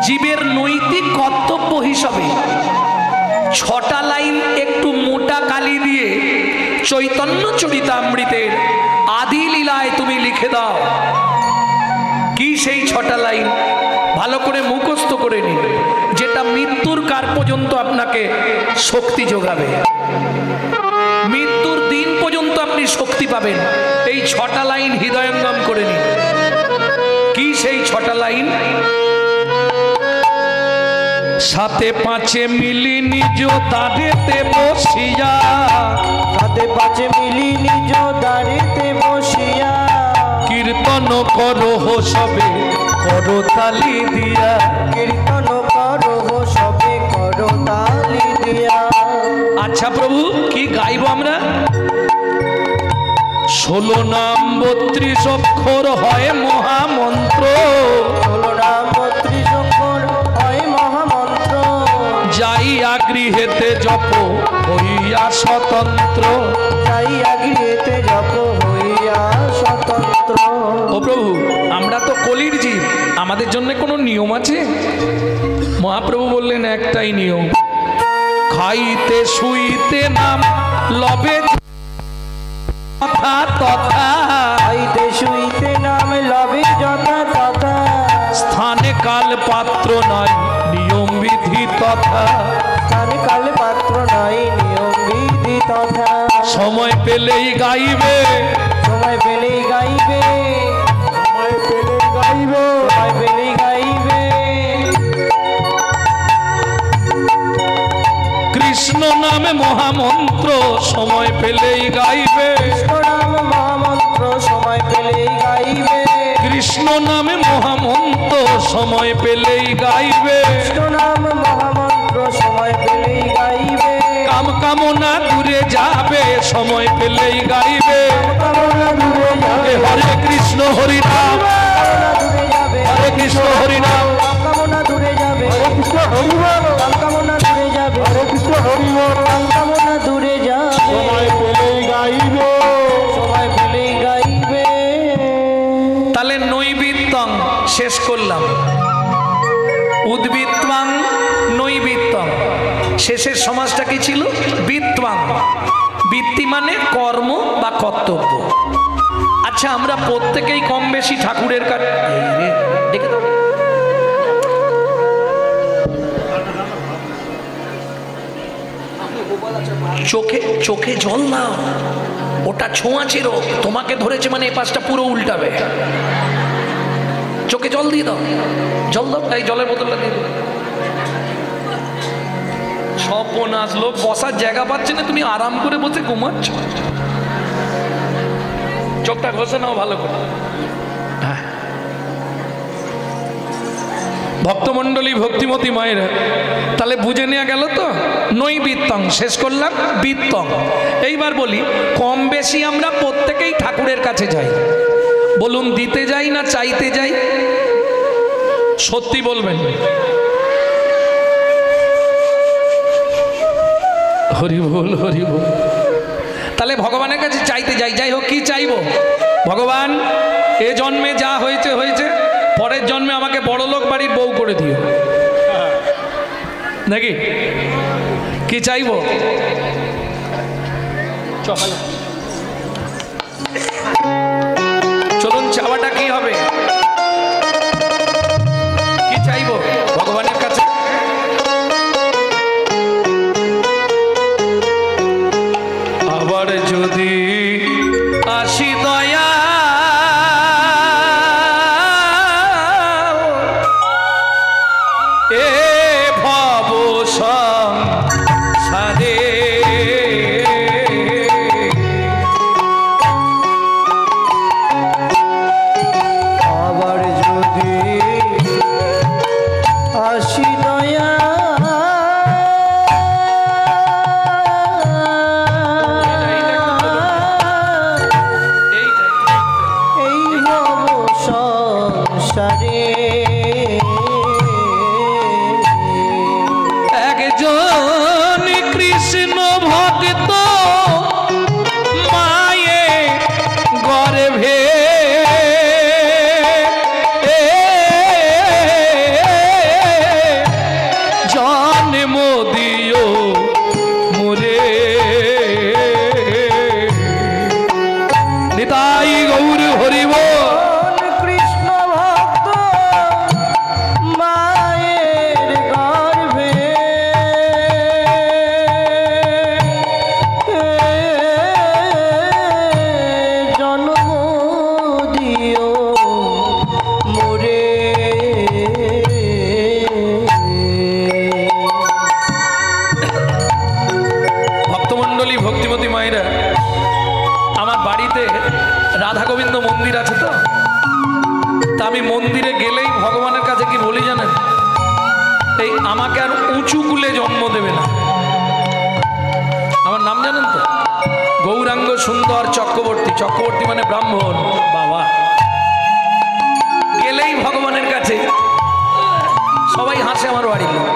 জীবের নৈতিক কর্তব্য হিসাবে 6টা লাইন একটু মোটা কালি দিয়ে চৈতন্য চরিতামৃতের আদি লীলায় তুমি লিখে দাও। কি সেই 6টা লাইন? ভালো করে মুখস্থ করে নিন, যেটা মৃত্যুর কাল পর্যন্ত আপনাকে শক্তি যোগাবে। মৃত্যুর দিন পর্যন্ত আপনি শক্তি পাবেন। এই 6টা লাইন হৃদয়ঙ্গম করে নিন। কি সেই 6টা লাইন? সাথে পাঁচে মিলি নিজ দাঁড়েতে বসিয়া, সাথে পাঁচে মিলি নিজ দাঁড়েতে বসিয়া, কীর্তন করো সবে করো তালি দিয়া, কীর্তন করো সবে করো তালি দিয়া। আচ্ছা প্রভু, কি গাইব আমরা? 16 নাম 32 অক্ষর হয় মহামন্ত্র, 16 নাম 32 অক্ষর হয় মহামন্ত্র, যাইয়া গৃহেতে জপ হইয়া স্বতন্ত্র, যাইয়া গৃহেতে জপ হইয়া স্বতন্ত্র। ও প্রভু, আমরা তো কলির জীব, আমাদের জন্য কোনো নিয়ম আছে? মহাপ্রভু বললেন একটাই নিয়ম, খাইতে শুইতে নাম লবে তথা তথা, খাইতে শুইতে নাম লবে যথা তথা, স্থানে কাল পাত্র নাই নিয়ম বিধি তথা, স্থানে কাল পাত্র নাই নিয়ম বিধি তথা। সময় পেলেই গাইবে, সময় পেলেই গাইবে, সময় পেলেই গাইবে, সময় পেলেই গাইবে। কৃষ্ণ নামে মহামন্ত্র সময় পেলেই গাইবে, কৃষ্ণ নাম মহামন্ত্র সময় পেলেই গাইবে, কৃষ্ণ নামে মহামন্ত্র সময় পেলেই গাইবে, কৃষ্ণ নাম মহামন্ত্র সময় পেলেই গাইবে। কাম কামনা দূরে যাবে সময় পেলেই গাইবে, কামনা দূরে যাবে, হরে কৃষ্ণ হরি নাম, কামনা দূরে যাবে, হরে কৃষ্ণ হরি নাম, কামনা দূরে যাবে, হরে কৃষ্ণ হরি বল, কামনা দূরে যাবে, হরে কৃষ্ণ হরি বল, কামনা দূরে যাবে, সময় পেলেই গাইবে, সময় পেলেই গাইবে। তাহলে নৈবিত্তং শেষ করলাম, উদ্বৃত্তাং নৈবিত্তং, শেষের সমাজটা কি ছিল? বৃত্তাং। বৃত্তি মানে কর্ম বা কর্তব্য। আচ্ছা, আমরা প্রত্যেকেই কম বেশি ঠাকুরের কাছে চোখে চোখে জল দাও, ওটা ছোঁয়াচের, তোমাকে ধরেছে মানে এ পাশটা পুরো উল্টাবে। চোখে জল দিয়ে দাও, জল দাও, এই জলের বোতলটা দিয়ে দাও। সর্বনাশ, লোক বসার জায়গা পাচ্ছে না, তুমি আরাম করে বসে ঘুমাচ্ছ। চোখটা ঘষে নাও ভালো করে। ভক্তমণ্ডলী, ভক্তিমতী মায়েরা, তাহলে বুঝে নেওয়া গেল তো নৈবিত্তং শেষ করলাম, বৃত্তং। এইবার বলি, কম বেশি আমরা প্রত্যেকেই ঠাকুরের কাছে যাই। বলুন, দিতে যাই না চাইতে যাই? সত্যি বলবেন। হরি বল, হরি বল। তাহলে ভগবানের কাছে চাইতে যাই। যাই হোক, কি চাইবো? ভগবান, এ জন্মে যা হয়েছে হয়েছে, পরের জন্মে আমাকে বড়লোক বাড়ির বউ করে দিও, নাকি? কি চাইবো? চলুন, চাওয়াটা কি হবে? কি চাইবো ভগবানের কাছে? আবার যদি আসি দয়া, এ ভব সংসারে বলি জানেন, এই আমাকে আর উঁচু কুলে জন্ম দেবে না। আমার নাম জানেন তো, গৌরাঙ্গ সুন্দর চক্রবর্তী। চক্রবর্তী মানে ব্রাহ্মণ। বাবা গেলেই ভগবানের কাছে সবাই হাসে আমার বাড়ির লোক।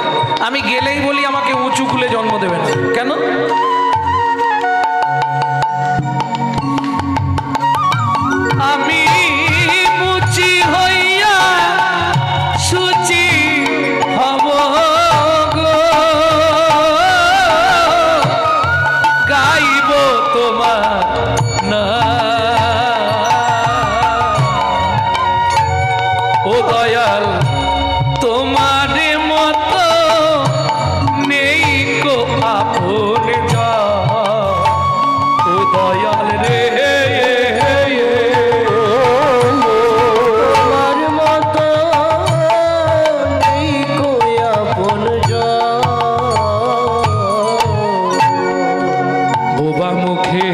আমি গেলেই বলি আমাকে উঁচু কুলে জন্ম দেবে না। কেন? আমি মুচি হইয়া সুচি হব গো, গাইব তোমার না। ও দয়াল তোমার মতো নেই কো আপন যা। ও দয়াল রে তোমার মতো নেই কো আপন যা। বোবা মুখে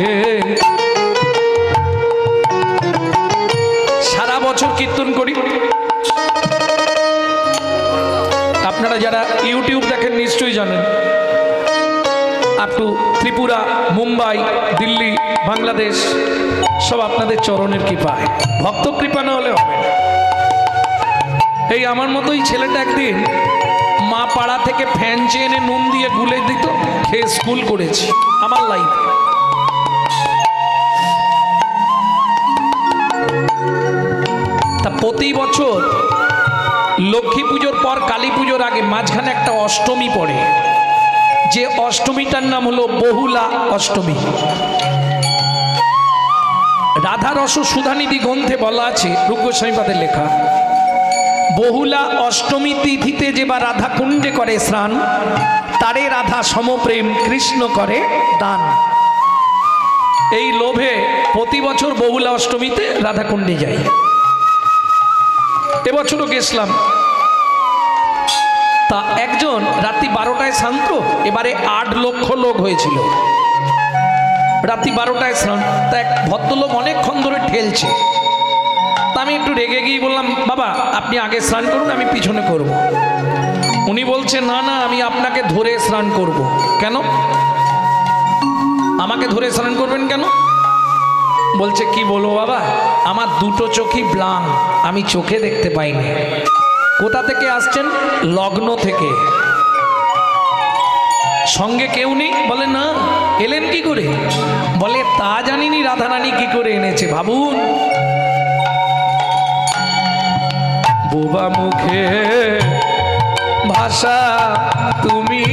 সারা বছর কীর্তন করি। আপনারা যারা ইউটিউব দেখেন নিশ্চয়ই জানেন, আপ টু ত্রিপুরা, মুম্বাই, দিল্লি, বাংলাদেশ সব আপনাদের চরণের কৃপায়। ভক্ত কৃপা না হলে হবে না। এই আমার মতোই ছেলেটা একদিন মা পাড়া থেকে ফ্যান চেয়ে এনে নুন দিয়ে গুলে দিত, খেয়ে স্কুল করেছি আমার লাইফ। তা প্রতি বছর লক্ষ্মী পুজোর পর কালী পুজোর আগে মাঝখানে একটা অষ্টমী পড়ে, যে অষ্টমীটার নাম হলো বহুলা অষ্টমী। রাধা রস সুধানিধি গ্রন্থে বলা আছে, রূপ গোস্বামীপাদের লেখা, বহুলা অষ্টমী তিথিতে যে বা রাধা কুণ্ডে করে স্নান, তারে রাধা সমপ্রেম কৃষ্ণ করে দান। এই লোভে প্রতি বছর বহুলা অষ্টমীতে রাধা কুণ্ডে যাই। এবছরও গেছিলাম। তা একজন রাত্রি 12টায় শান্ত, এবারে 8 লক্ষ লোক হয়েছিল রাত্রি 12টায় স্নান। তা এক ভদ্রলোক অনেকক্ষণ ধরে ঠেলছে। তা আমি একটু রেগে গিয়ে বললাম, বাবা আপনি আগে স্নান করুন, আমি পিছনে করব। উনি বলছে, না না আমি আপনাকে ধরে স্নান করব। কেন আমাকে ধরে স্নান করবেন কেন? বলছে, কি বলবো বাবা, আমার দুটো চোখই ব্লাঙ্ক, আমি চোখে দেখতে পাইনি। কোথা থেকে আসছেন? লগ্ন থেকে। সঙ্গে কেউ নেই? বলে না। এলেন কি করে? বলে তা জানিনি রাধারানী কি করে এনেছে, ভাবুন। বোবা মুখে ভাষা তুমি,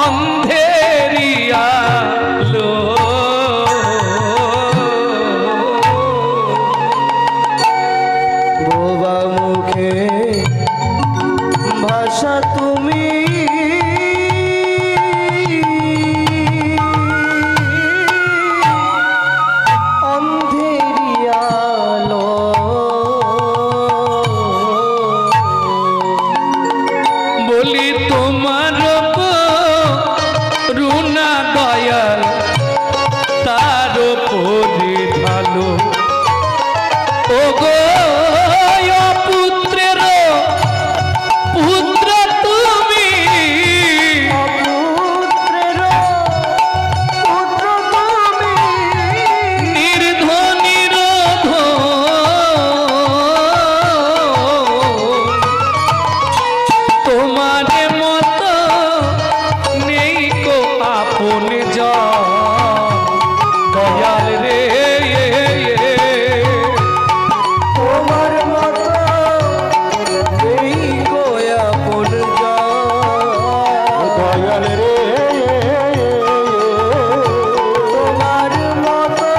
অন্ধেরিয়া লো। বোবা মুখে ভাষা তুমি, অন্ধেরিয়া লো। বলি তোমার রুনা দয়াল তার পরে ভালো। ও গো পুত্রের পুত্র তুমি, পুত্রের পুত্র তুমি, নির্ধনির তোমার মতো নেই কো আপন যা। দয়াল রে তোমার মতো এই গোয়া পুর যা। দয়াল রে তোমার মতো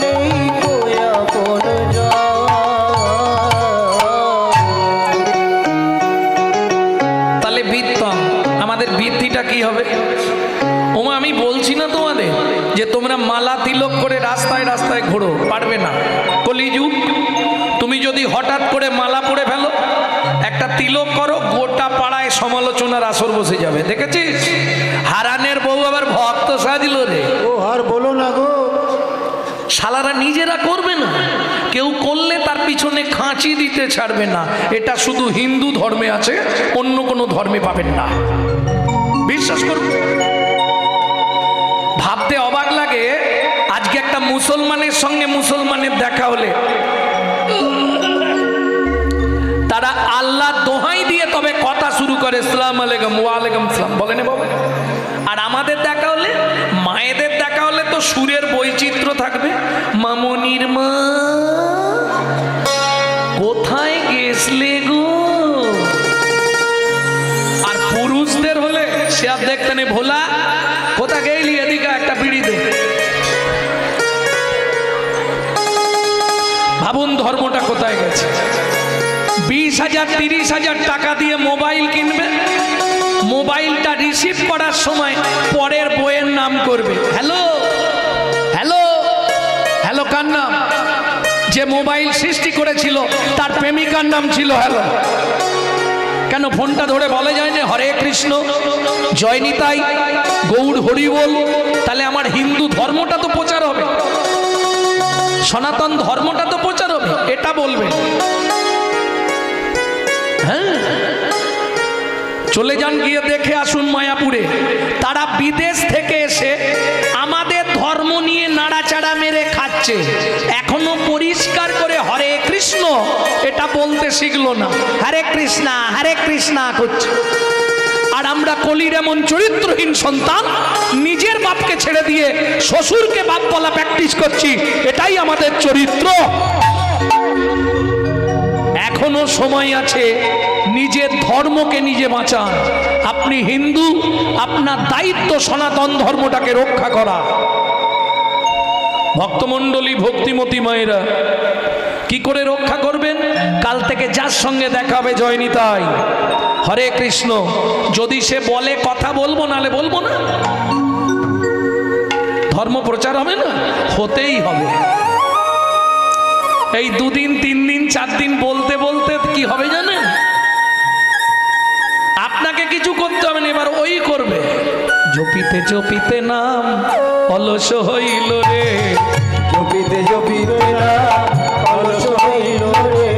নেই গোয়া পুর যা। তাহলে বৃত্তম, আমাদের বৃত্তিটা কি হবে? ওমা আমি বলছি না তোমাদের যে তোমরা মালা তিলক করে রাস্তায় রাস্তায় ঘোরো, পারবে না। কলিযুগ। তুমি যদি হঠাৎ করে মালা পরে ফেলো, একটা তিলক করো, গোটা পাড়ায় সমালোচনার আসর বসে যাবে। দেখেছিস? হারানের বউ আবার ভক্ত সাজলো রে। ও আর বলো না গো। শালারা নিজেরা করবে না, কেউ কেউ করলে তার পিছনে খাঁচি দিতে ছাড়বে না। এটা শুধু হিন্দু ধর্মে আছে, অন্য কোনো ধর্মে পাবেন না, বিশ্বাস করুন। ভাবতে অবাক লাগে, আজকে একটা মুসলমানের সঙ্গে মুসলমানের দেখা হলে তারা আল্লাহ দোহাই দিয়ে তবে কথা শুরু করে, আসসালামু আলাইকুম, ওয়ালাইকুম আসসালাম বলে না বাবা। আর আমাদের দেখা হলে, মায়েদের দেখা হলে তো সুরের বৈচিত্র্য থাকবে, মামনির মা কোথায় গেছলে গো। আর পুরুষদের হলে সে আর দেখতে নেই, ভোলা কোথা গেলি, এদিকে একটা বিড়ি দে। ভাবুন ধর্মটা কোথায় গেছে। 20,000 30,000 টাকা দিয়ে মোবাইল কিনবে, মোবাইলটা রিসিভ করার সময় পরের বইয়ের নাম করবে, হ্যালো হ্যালো হ্যালো। কার নাম? যে মোবাইল সৃষ্টি করেছিল তার প্রেমিকার নাম ছিল হ্যালো। কেন ফোনটা ধরে বলা যায় না হরে কৃষ্ণ, জয় নিতাই, গৌড় হরি বল? তাহলে আমার হিন্দু ধর্মটা তো প্রচার হবে, সনাতন ধর্মটা তো প্রচার হবে, এটা বলবে। হ্যাঁ, চলে যান, গিয়ে দেখে আসুন মায়াপুরে, তারা বিদেশ থেকে এসে আমাদের ধর্ম নিয়ে নাড়াচাড়া মেরে খাচ্ছে, এখনো পরিষ্কার করে হরে কৃষ্ণ এটা বলতে শিখলো না, হরে কৃষ্ণা করছে। আর আমরা কলির এমন চরিত্রহীন সন্তান, নিজের বাপকে ছেড়ে দিয়ে শ্বশুরকে বাপ বলা প্র্যাকটিস করছি, এটাই আমাদের চরিত্র। এখনো সময় আছে, নিজের ধর্মকে নিজে বাঁচান। আপনি হিন্দু, আপনার দায়িত্ব সনাতন ধর্মটাকে রক্ষা করা। ভক্তমণ্ডলী, ভক্তিমতী মায়েরা, কি করে রক্ষা করবেন? কাল থেকে যার সঙ্গে দেখা হবে জয় নিতাই, হরে কৃষ্ণ, যদি সে বলে কথা বলবো, নালে বলবো না। ধর্ম প্রচার হবে না, হতেই হবে। এই 2 দিন 3 দিন 4 দিন বলতে বলতে কি হবে জানেন? আপনাকে কিছু করতে হবে না, এবার ওই করবে। জপিতে জপিতে নাম অলস হইল রে, জপিতে জপিতে নাম অলস হইল রে।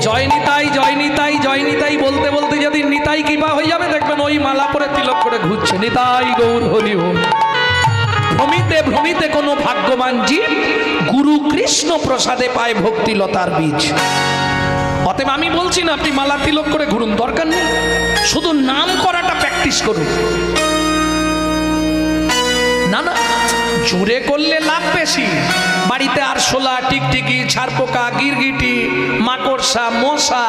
জয় নিতাই জয় নিতাই জয় নিতাই বলতে বলতে যদি নিতাই কৃপা হয়ে যাবে, দেখবেন ওই মালা পরে তিলক করে ঘুরছে, নিতাই গৌর হরি হরি। ভ্রমিতে ভ্রমিতে কোনো ভাগ্যবান জীব গুরু কৃষ্ণ প্রসাদে পায় ভক্তিলতার বীজ। অতএব আমি বলছি না আপনি মালা তিলক করে ঘুরুন, দরকার নেই, শুধু নাম করাটা প্র্যাকটিস করুন। না না, জোরে করলে লাভ বেশি। বাড়িতে আরশোলা, টিকটিকি, ছারপোকা, গিরগিটি, মাকড়সা, মশা,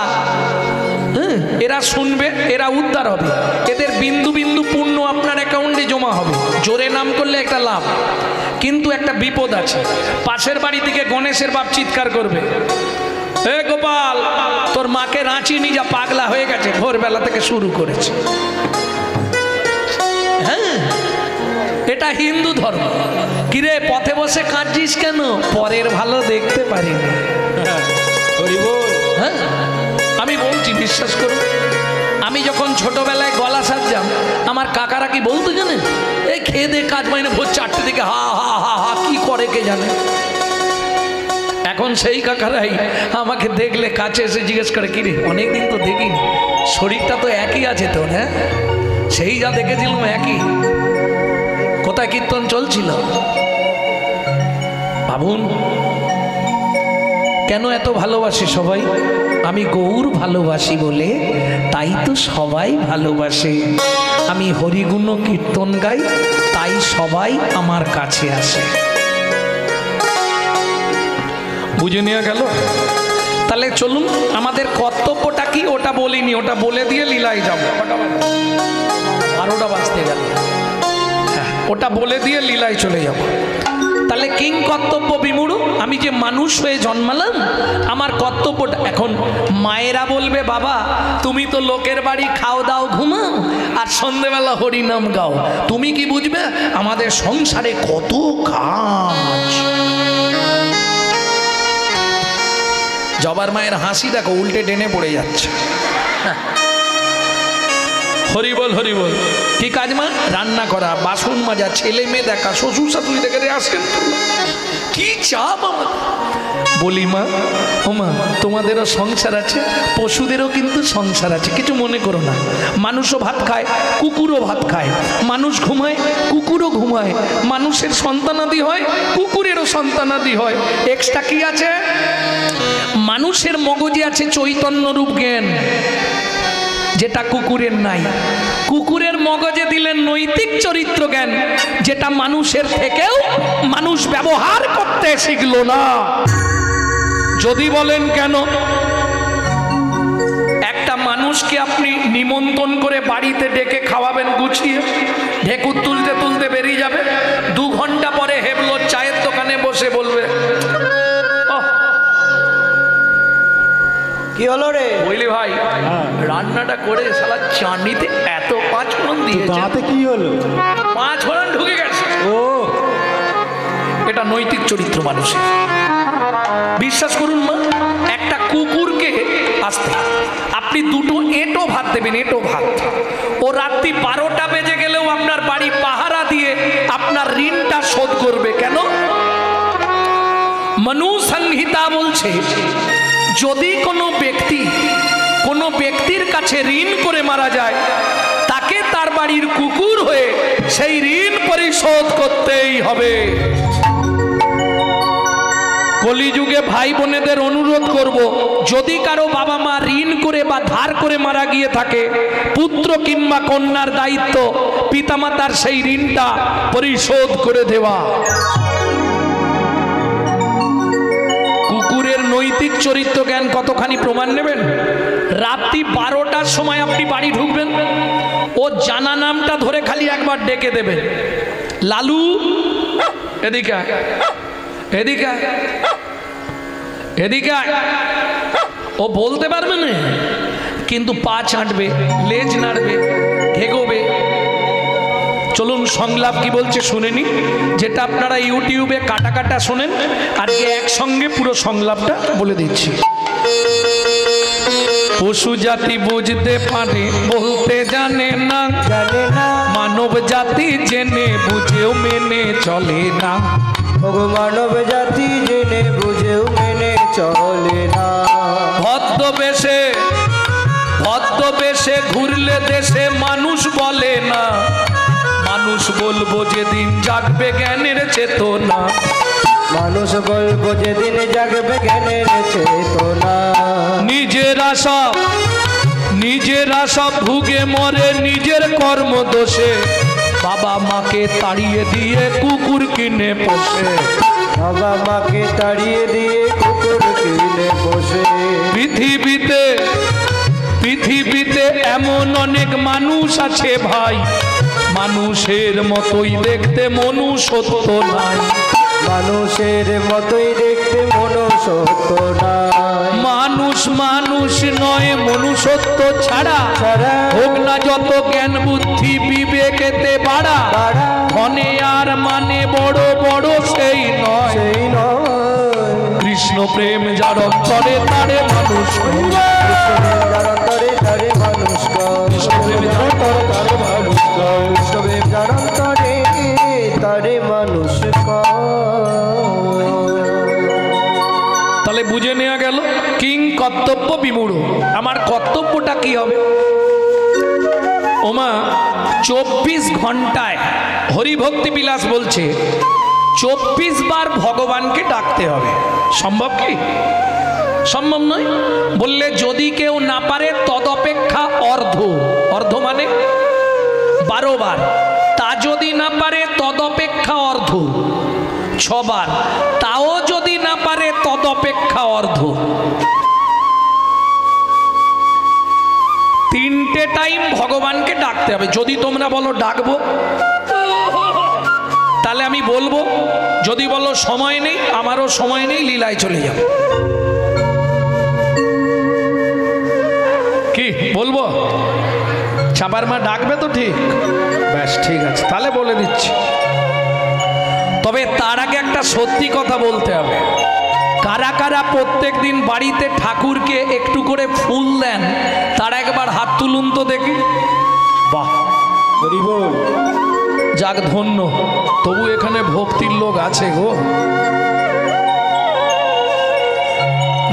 এরা শুনবে, এরা উদ্ধার হবে, এদের বিন্দু বিন্দু পুণ্য আপনার অ্যাকাউন্টে জমা হবে। জোরে নাম করলে একটা লাভ, কিন্তু একটা বিপদ আছে। পাশের বাড়ি থেকে গণেশের বাপ চিৎকার করবে, এ গোপাল, তোর মাকে রাঁচি নিয়ে যা, পাগলা হয়ে গেছে, ভোরবেলা থেকে শুরু করেছে। হ্যাঁ, এটা হিন্দু ধর্ম। কিরে পথে বসে কাঁদছিস কেন? পরের ভালো দেখতে পারিনি। হ্যাঁ, আমি বলছি, বিশ্বাস করুন, আমি যখন ছোটবেলায় গলা সাজতাম, আমার কাকারা কি বলতো জানেন? এই খেয়ে দে কাজ মাইনে ভোর 4টে দিকে হা হা হা হা কি করে কে জানে। এখন সেই কাকারাই আমাকে দেখলে কাছে এসে জিজ্ঞেস করে, কিরে অনেকদিন তো দেখিনি, শরীরটা তো একই আছে তোর? হ্যাঁ, সেই যা দেখেছিলাম একই। কোথায় কীর্তন চলছিল? ভাবুন কেন এত ভালোবাসি সবাই? আমি গৌর ভালোবাসি বলে, তাই তো সবাই ভালোবাসে। আমি হরিগুণ কীর্তন গাই, তাই সবাই আমার কাছে আসে। বুঝে নেওয়া গেল? তাহলে চলুন, আমাদের কর্তব্যটা কি ওটা বলিনি, ওটা বলে দিয়ে লীলায় যাব। 12টা বাজতে গেল, ওটা বলে দিয়ে লীলায় চলে যাব। তাহলে কিং কর্তব্য বিমূঢ়, আমি যে মানুষ হয়ে জন্মালাম, আমার কর্তব্যটা। এখন মায়েরা বলবে, বাবা তুমি তো লোকের বাড়ি খাও দাও ঘুমাও আর সন্ধেবেলা হরিনাম গাও, তুমি কি বুঝবে আমাদের সংসারে কত কাজ। জবার মায়ের হাসি দেখো, উল্টে টেনে পড়ে যাচ্ছে। হরি বল হরি বল। কি কাজ মা? রান্না করা, বাসন মাজা, ছেলে মেয়ে দেখা, শ্বশুর শাশুড়ি দেখে আসেন তো। কি চাপ আমার। বলি মা, ও মা, তোমাদেরও সংসার আছে, পশুদেরও কিন্তু সংসার আছে, কিছু মনে করো না। মানুষও ভাত খায়, কুকুরও ভাত খায়, মানুষ ঘুমায়, কুকুরও ঘুমায়, মানুষের সন্তানাদি হয়, কুকুরেরও সন্তানাদি হয়। এক্সট্রা কি আছে? মানুষের মগজে আছে চৈতন্য রূপ জ্ঞান, যেটা কুকুরের নাই। কুকুরের মগজে দিলেন নৈতিক চরিত্র জ্ঞান, যেটা মানুষের থেকেও মানুষ ব্যবহার করতে শিখলো না। যদি বলেন কেন? একটা মানুষকে আপনি নিমন্ত্রণ করে বাড়িতে ডেকে খাওয়াবেন গুছিয়ে, ঢেকুর তুলতে তুলতে বেরিয়ে যাবে, 2 ঘন্টা পরে হেবলো চায়ের দোকানে বসে বলবে, কি হলো রে? বুঝলি ভাই, রান্নাটা করে শালা চাটনিতে এত 5 ফোড়ন দিয়েছে, তাতে কি হলো? 5 ফোড়ন ঢুকে গেছে। ও, এটা নৈতিক চরিত্র মানুষের। বিশ্বাস করুন মা, একটা কুকুরকে আসতে আপনি 2টো এঁটো ভাত দেবেন, এঁটো ভাত, ও রাত্রি 12টা বেজে গেলেও আপনার বাড়ি পাহারা দিয়ে আপনার ঋণটা শোধ করবে। কেন? মনু সংহিতা বলছে, যদি কোনো ব্যক্তির কাছে ঋণ করে মারা যায়, তাকে তার বাড়ির কুকুর হয়ে সেই ঋণ পরিশোধ করতেই হবে। কলিযুগে ভাই বোনেদের অনুরোধ করব, যদি কারো বাবা মা ঋণ করে বা ধার করে মারা গিয়ে থাকে, পুত্র কিংবা কন্যার দায়িত্ব পিতামাতার সেই ঋণটা পরিশোধ করে দেওয়া। কুকুরের নৈতিক চরিত্র জ্ঞান কতখানি প্রমাণ নেবেন? রাত্রি 12টার সময় আপনি বাড়ি ঢুকবেন, ও জানা নামটা ধরে খালি একবার ডেকে দেবেন, লালু এদিকে আয়, এদিকে আয়, এদিকে আয়। ও বলতে পারবে না, কিন্তু পা চাটবে, লেজ নাড়বে, এগোবে। চলুন সংলাপ কি বলছে শুনে নি, যেটা আপনারা ইউটিউবে কাটা কাটা শোনেন, আজকে একসঙ্গে পুরো সংলাপটা বলে দিচ্ছি। পশু জাতি বুঝতে পারে, বলতে জানে না, মানব জাতি জেনে বুঝেও মেনে চলে না। মানব জাতি জেনে বুঝেও মেনে চলে না। ভদ্রবেশে ঘুরলে দেশে মানুষ বলে না, মানুষ বলবো যেদিন জাগবে জ্ঞানের চেতনা। মানুষ বলবো যেদিন জাগবে জ্ঞানের চেতনা। নিজেরা সব ভুগে মরে নিজের কর্ম দোষে, বাবা মাকে তাড়িয়ে দিয়ে কুকুর কিনে পোষে। বাবা মাকে তাড়িয়ে দিয়ে কুকুর কিনে পোষে। পৃথিবীতে এমন অনেক মানুষ আছে ভাই, মানুষের মতোই দেখতে মনুষ্যত্ব নাই। মানুষের মতোই দেখতে মনুষ্যত্ব নাই। মানুষ নয়, মনুষ্যত্ব ছাড়া হোক না যত জ্ঞান বুদ্ধি বিবেকেতে বাড়া, ধনে আর মানে বড় বড় সেই নয়। কৃষ্ণ প্রেম যার অন্তরে তারে মানুষ, তারে মানুষ, কৃষ্ণ প্রেম যার অন্তরে তারে মানুষ, তারে মানুষ। তাহলে বুঝে নেওয়া গেল কিং কর্তব্য বিমূঢ়। আমার কর্তব্যটা কি হবে? ওমা 24 ঘন্টায় হরিভক্তি বিলাস বলছে 24 বার ভগবানকে ডাকতে হবে। সম্ভব কি? সম্ভব নয়। বললে যদি কেউ না পারে তদপেক্ষা অর্ধ মানে 12 বার, তা যদি না পারে তদপেক্ষা অর্ধ 6 বার, তাও যদি না পারে তদপেক্ষা অর্ধ। 3টে টাইম ভগবানকে ডাকতে হবে। যদি তোমরা বলো ডাকবো, তাহলে আমি বলবো। যদি বলো সময় নেই, আমারও সময় নেই, লীলায় চলে যাব। কি বলবো? ছাপার মা ডাকবে তো? ঠিক, ব্যাস ঠিক আছে, তাহলে বলে দিচ্ছি। তবে তার আগে একটা সত্যি কথা বলতে হবে। কারা কারা প্রত্যেক দিন বাড়িতে ঠাকুরকে একটু করে ফুল দেন, তারা একবার হাত তুলুন তো দেখি। বাহ, হরি বল। যাক ধন্য, তবু এখানে ভক্তির লোক আছে গো।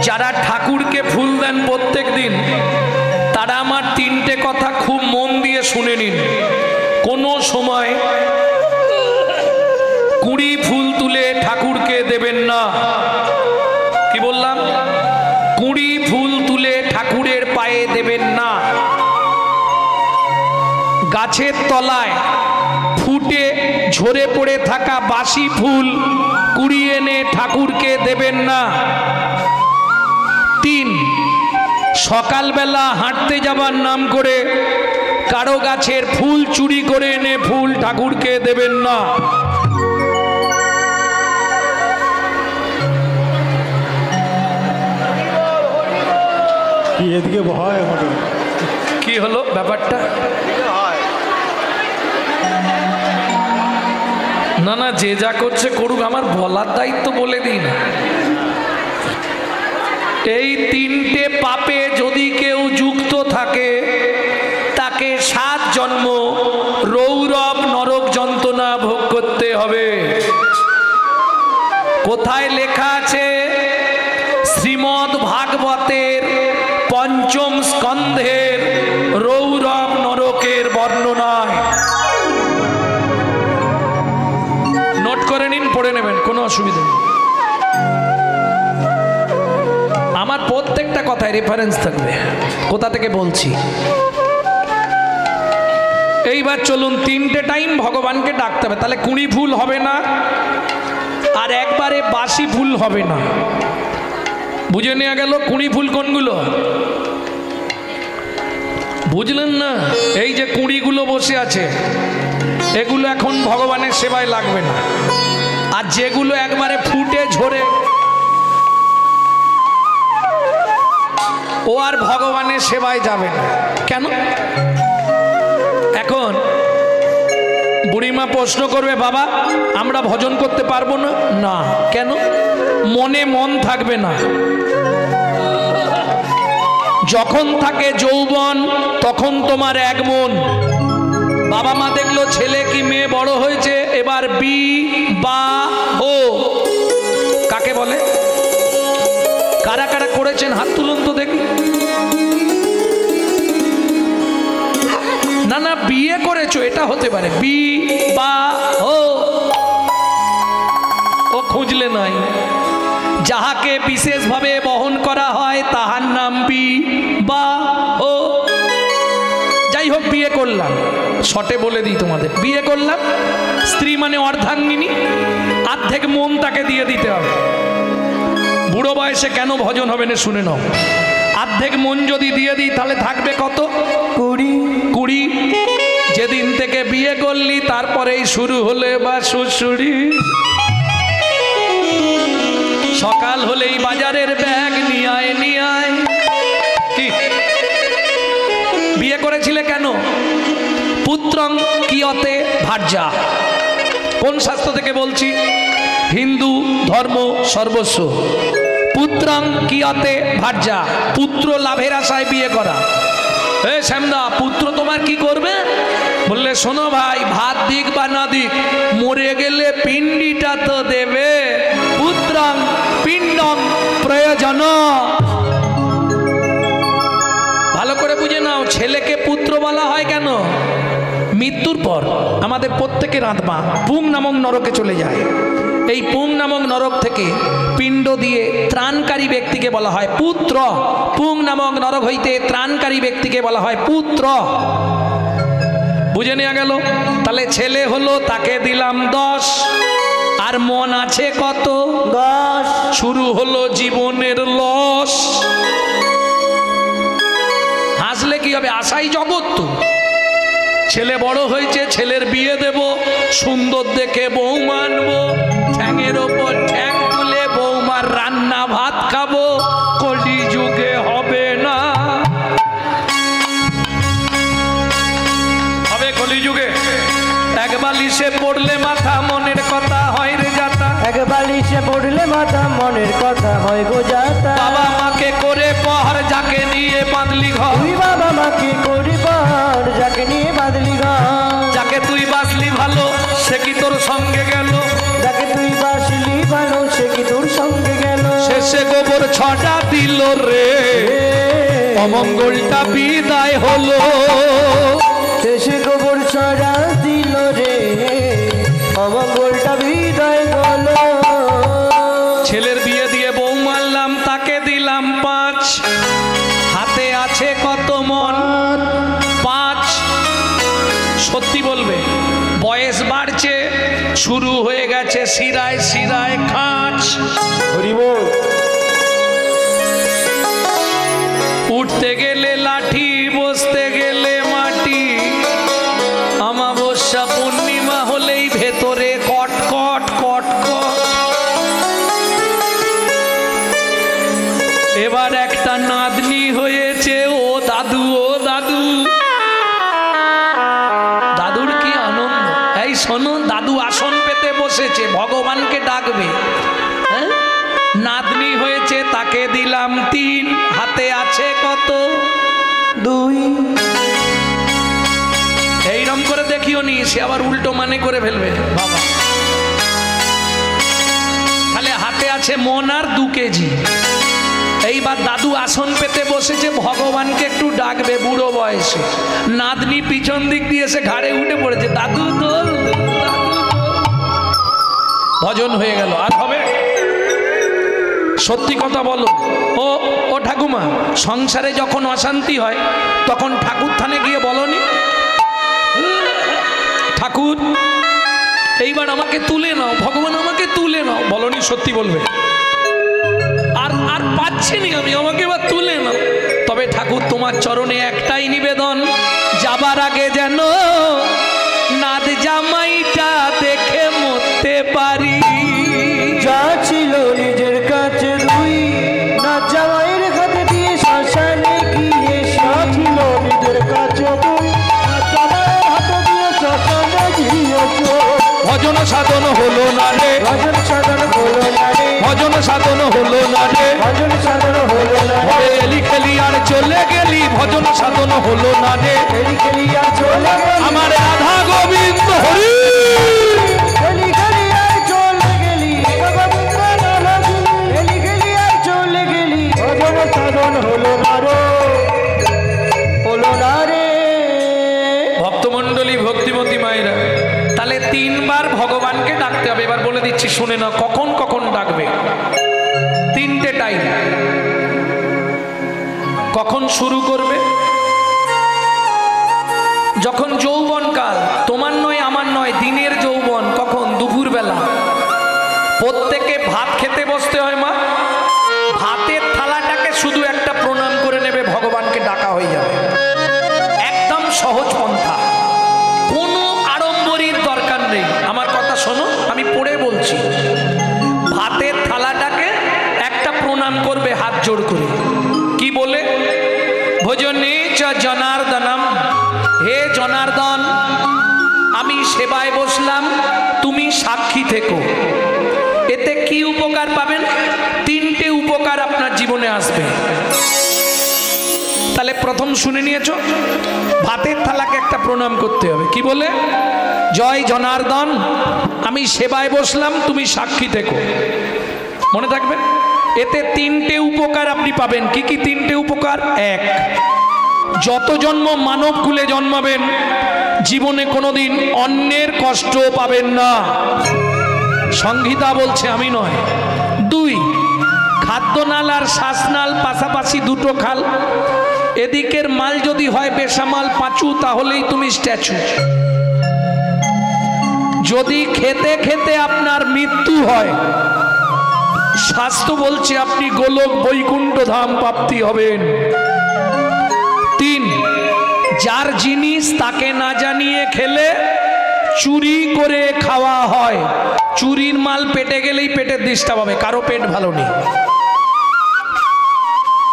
যারা ঠাকুরকে ফুল দেন প্রত্যেক দিন, তারা আমার তিনটে কথা খুব মন দিয়ে শুনে নিন। কোনো সময় কুড়ি ফুল তুলে ঠাকুরকে দেবেন না। কি বললাম? কুড়ি ফুল তুলে ঠাকুরের পায়ে দেবেন না। গাছের তলায় ফুটে ঝরে পড়ে থাকা বাসি ফুল কুড়িয়ে এনে ঠাকুরকে দেবেন না। 3, সকালবেলা হাঁটতে যাবার নাম করে কারো গাছের ফুল চুরি করে এনে ফুল ঠাকুরকে দেবেন না। এদিকে ভয় হবে। কি হলো ব্যাপারটা? না না, যে যা করছে করুক, আমার বলার দায়িত্ব বলে দিই না। এই তিনটে পাপে যদি কেউ যুক্ত থাকে, তাকে 7 জন্ম রৌরব নরক যন্ত্রণা ভোগ করতে হবে। কোথায় লেখা আছে? শ্রীমদ্ ভাগবতের 5ম স্কন্ধের রৌরব নরকের বর্ণনায়। নোট করে নিন, পড়ে নেবেন, কোনো অসুবিধা নেই। আমার প্রত্যেকটা কথায় রেফারেন্স থাকবে, কোথা থেকে বলছি। এইবার চলুন, 3টে টাইম ভগবানকে ডাকতে হবে, তাহলে কুড়ি ফুল হবে না, আর একবারে বাসি ফুল হবে না। বুঝে নেওয়া গেল কুড়ি ফুল কোনগুলো? বুঝলেন না? এই যে কুড়িগুলো বসে আছে, এগুলো এখন ভগবানের সেবায় লাগবে না। আর যেগুলো একবারে ফুটে ঝরে, ও আর ভগবানের সেবায় যাবে না। কেন? এখন বুড়িমা প্রশ্ন করবে, বাবা আমরা ভজন করতে পারবো না? না। কেন? মনে মন থাকবে না। যখন থাকে যৌবন, তখন তোমার এক মন। বাবা মা দেখলো ছেলে কি মেয়ে বড় হয়েছে, এবার বিবাহ কাকে বলে? কারা কারা করেছেন হাত তুলুন তো দেখি। না না, বিয়ে করেছো এটা হতে পারে, বিবাহ ও খুঁজলে নাই। যাহাকে বিশেষভাবে বহন করা হয় তাহার নাম বিবাহ। যাই হোক, বিয়ে করলাম, শর্টে বলে দিই তোমাদের, বিয়ে করলাম, স্ত্রী মানে অর্ধাঙ্গিনী, অর্ধেক মন তাকে দিয়ে দিতে হবে। বুড়ো বয়সে কেন ভজন হবে না শুনে নাও। অর্ধেক মন যদি দিয়ে দিই তাহলে থাকবে কত? 20। যেদিন থেকে বিয়ে করলি তারপরেই শুরু হলে বা শ্বশুরি। সকাল হলেই বাজারের ব্যাগ নিয়ে আয় নিয়ে আয়। কি বিয়ে করেছিলে কেন? পুত্রং কিয়তে ভার্যা। কোন শাস্ত্র থেকে বলছি? হিন্দু ধর্ম সর্বস্ব। পুত্রং কিয়তে ভার্যা, পুত্র লাভের আশায় বিয়ে করা। এ শ্যামদা, পুত্র তোমার কি করবে? বললে শোনো ভাই, ভাত দিক বা না দিক, মরে গেলে পিণ্ডিটা তো দেবে। পুত্রং পিণ্ডং প্রয়োজন। ভালো করে বুঝে নাও, ছেলেকে পুত্র বলা হয় কেন? মৃত্যুর পর আমাদের প্রত্যেকের আত্মা পুং নামক নরকে চলে যায়। এই পুং নামক নরক থেকে পিণ্ড দিয়ে ত্রাণকারী ব্যক্তিকে বলা হয় পুত্র। পুং নামক নরক হইতে ত্রাণকারী ব্যক্তিকে বলা হয় পুত্র। বুঝে নেওয়া গেল? তাহলে ছেলে হলো, তাকে দিলাম 10, আর মন আছে কত? 10। শুরু হলো জীবনের লস। হাসলে কি হবে? আশাই জগৎ তো। ছেলে বড় হয়েছে, ছেলের বিয়ে দেব, সুন্দর দেখে বউ মানবো, ঠ্যাঙের ওপর ঠ্যাং তুলে বৌমার রান্না ভাত খাবো। কলি যুগে হবে না, হবে কলি যুগে। এক বালিশে পড়লে মাথা, মনের কথা হয় রে যাতা। এক বালিশে পড়লে মাথা, মনের কথা হয় গো যাতা। বাবা মাকে করে পর, যাকে নিয়ে বাঁধলি ঘর। তুই বাবা মাকে করে পর, যাকে নিয়ে বাঁধলি রে অমঙ্গলটা বিদায় হলো শেষে গোবর ছড়া দিল রে অমঙ্গলটা বিদায় হলো ছেলের বিয়ে দিয়ে বউ মারলাম তাকে দিলাম 5 হাতে আছে কত মন 5 সত্যি বলবে বয়স বাড়ছে শুরু হয়ে গেছে শিরায় শিরায় খাঁচ হরি বল উঠতে গেলে লাঠি বসতে গেলে মাটি অমাবস্যা পূর্ণিমা হলেই ভেতরে কট কট কট কট এবার একটা নাতনি হয়েছে ও দাদু দাদুর কি আনন্দ এই শোনো দাদু আসন পেতে বসেছে ভগবানকে ডাকবে হ্যাঁ নাতনি হয়েছে তাকে দিলাম 3 হাতে আছে কত 2 এইরকম করে দেখিও নি সে আবার উল্টো মানে করে ফেলবে বাবা তাহলে হাতে আছে মন আর 2 কেজি এইবার দাদু আসন পেতে বসেছে ভগবানকে একটু ডাকবে বুড়ো বয়সে নাতনি পিছন দিক দিয়ে এসে ঘাড়ে উঠে পড়েছে দাদু তোল ভজন হয়ে গেল আর হবে সত্যি কথা বলো ও ঠাকুমা সংসারে যখন অশান্তি হয় তখন ঠাকুর থানে গিয়ে বলনি ঠাকুর এইবার আমাকে তুলে নাও ভগবান আমাকে তুলে নাও বলনি সত্যি বলবে আর আর পাচ্ছি না আমি আমাকে এবার তুলে নাও তবে ঠাকুর তোমার চরণে একটাই নিবেদন যাবার আগে যেন নাদ জামাইটা দেখে মরতে পারি যা ছিল নিজের কাছে 2 না জামাইয়ের হাতে দিয়ে শ্মশানে গিয়ে যা ছিল নিজের কাছে 2 না জামাইয়ের হাতে দিয়ে শ্মশানে গিয়েছো ভজন সাধন হলো না রে ভজন সাধন হলো না রে ভজন সাধন হলো না রে ভজন সাধন হলো না রে এলি খেলি আর চলে গেলি ভজন সাধন হলো না রে খেলি খেলি আর চলে গেলি আমার রাধা গোবিন্দ হরি খেলি খেলি আর চলে গেলি খেলি খেলি আর চলে গেলি ভজন সাধন হলো না রে ভক্তমণ্ডলী ভক্তিমতী মায়েরা তাহলে 3 বার ভগবানকে ডাকতে হবে এবার বলে দিচ্ছি শুনে না কখন কখন ডাকবে 3টে টাইম কখন শুরু করবে যখন যৌবনকাল তোমার নয় আমার নয় দিনের যৌবন কখন দুপুরবেলা প্রত্যেকে ভাত খেতে বসতে হয় মা ভাতের থালাটাকে শুধু একটা প্রণাম করে নেবে ভগবানকে ডাকা হয়ে যাবে একদম সহজ পন্থা কোনো আড়ম্বরীর দরকার নেই আমার কথা শোনো আমি পড়ে বলছি ভাতের থালাটাকে একটা প্রণাম করবে হাত জোড় করে কি বলে ভজনে চ জনার্দনম হে জনার্দন আমি সেবায় বসলাম তুমি সাক্ষী থেকো এতে কি উপকার পাবেন 3টে উপকার আপনার জীবনে আসবে তাহলে প্রথম শুনে নিয়েছো ভাতের থালাকে একটা প্রণাম করতে হবে কি বলে জয় জনার্দন আমি সেবায় বসলাম তুমি সাক্ষী থেকো মনে থাকবে এতে 3টে উপকার আপনি পাবেন কি কি 3টে উপকার 1 যত জন্ম মানব কুলে জন্মাবেন জীবনে কোনোদিন অন্যের কষ্ট পাবেন না সংহিতা বলছে আমি নয় 2 খাদ্যনাল আর শ্বাসনাল পাশাপাশি 2টো খাল এদিকের মাল যদি হয় বেসামাল পাঁচু তাহলেই তুমি স্ট্যাচু যদি খেতে খেতে আপনার মৃত্যু হয় শাস্ত্র বলছে আপনি গোলক বৈকুণ্ঠ ধাম প্রাপ্তি হবেন 3 যার জিনিস তাকে না জানিয়ে খেলে চুরি করে খাওয়া হয় চুরির মাল পেটে গেলেই পেটের ডিস্টার্ব হবে কারো পেট ভালো নেই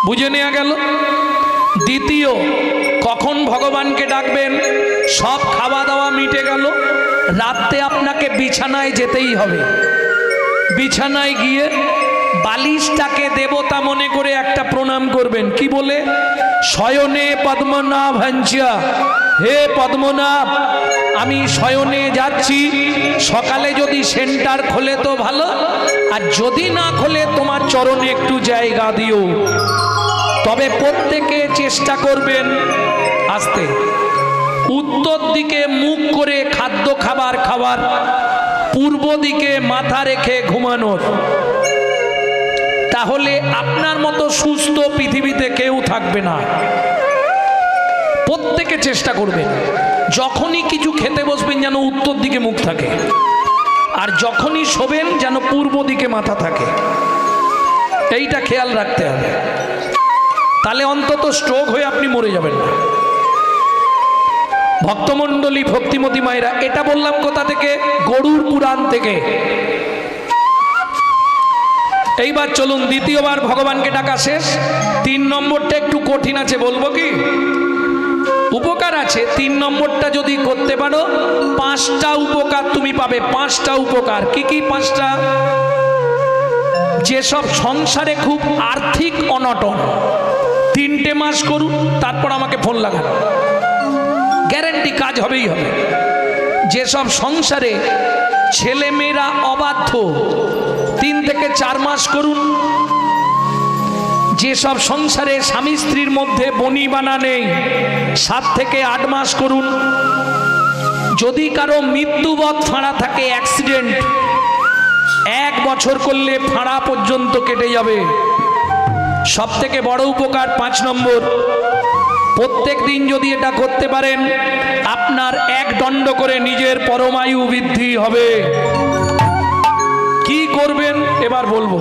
বুঝে নেওয়া গেল দ্বিতীয় কখন ভগবানকে ডাকবেন সব খাওয়া দাওয়া মিটে গেল রাতে আপনাকে বিছানায় যেতেই হবে বিছানায় গিয়ে বালিশটাকে দেবতা মনে করে একটা প্রণাম করবেন কি বলে শয়নে পদ্মনাভঞ্চা হে পদ্মনাভ আমি শয়নে যাচ্ছি সকালে যদি সেন্টার খোলে তো ভালো আর যদি না খোলে তোমার চরণে একটু জায়গা দিও। তবে প্রত্যেকে চেষ্টা করবেন আস্তে উত্তর দিকে মুখ করে খাদ্য খাবার খাবার, পূর্ব দিকে মাথা রেখে ঘুমানোর। তাহলে আপনার মতো সুস্থ পৃথিবীতে কেউ থাকবে না। প্রত্যেকে চেষ্টা করবেন যখনই কিছু খেতে বসবেন যেন উত্তর দিকে মুখ থাকে, আর যখনই শোবেন যেন পূর্ব দিকে মাথা থাকে। এইটা খেয়াল রাখতে হবে, তাহলে অন্তত স্ট্রোক হয়ে আপনি মরে যাবেন না। ভক্তমণ্ডলী, ভক্তিমতী মায়েরা, এটা বললাম কোথা থেকে? গরুড় পুরাণ থেকে। এইবার চলুন দ্বিতীয়বার ভগবানকে ডাকা শেষ। 3 নম্বরটা একটু কঠিন আছে, বলবো কি? উপকার আছে। 3 নম্বরটা যদি করতে পারো 5টা উপকার তুমি পাবে। 5টা উপকার। কি কি 5টা? যেসব সংসারে খুব আর্থিক অনটন, 3টে মাস করুন, তারপর আমাকে ফোন লাগান, গ্যারেন্টি কাজ হবেই হবে। যেসব সংসারে ছেলে মেয়েরা অবাধ্য, 3 থেকে 4 মাস করুন। যেসব সংসারে স্বামী স্ত্রীর মধ্যে বনিবানা নেই, 7 থেকে 8 মাস করুন। যদি কারো মৃত্যুবৎ ফাঁড়া থাকে, অ্যাক্সিডেন্ট, 1 বছর করলে ফাঁড়া পর্যন্ত কেটে যাবে। সব থেকে বড় উপকার 5 নম্বর, প্রত্যেক দিন যদি এটা করতে পারেন আপনার 1 দণ্ড করে নিজের পরমায়ু বৃদ্ধি হবে। কি করবেন এবার বলবো।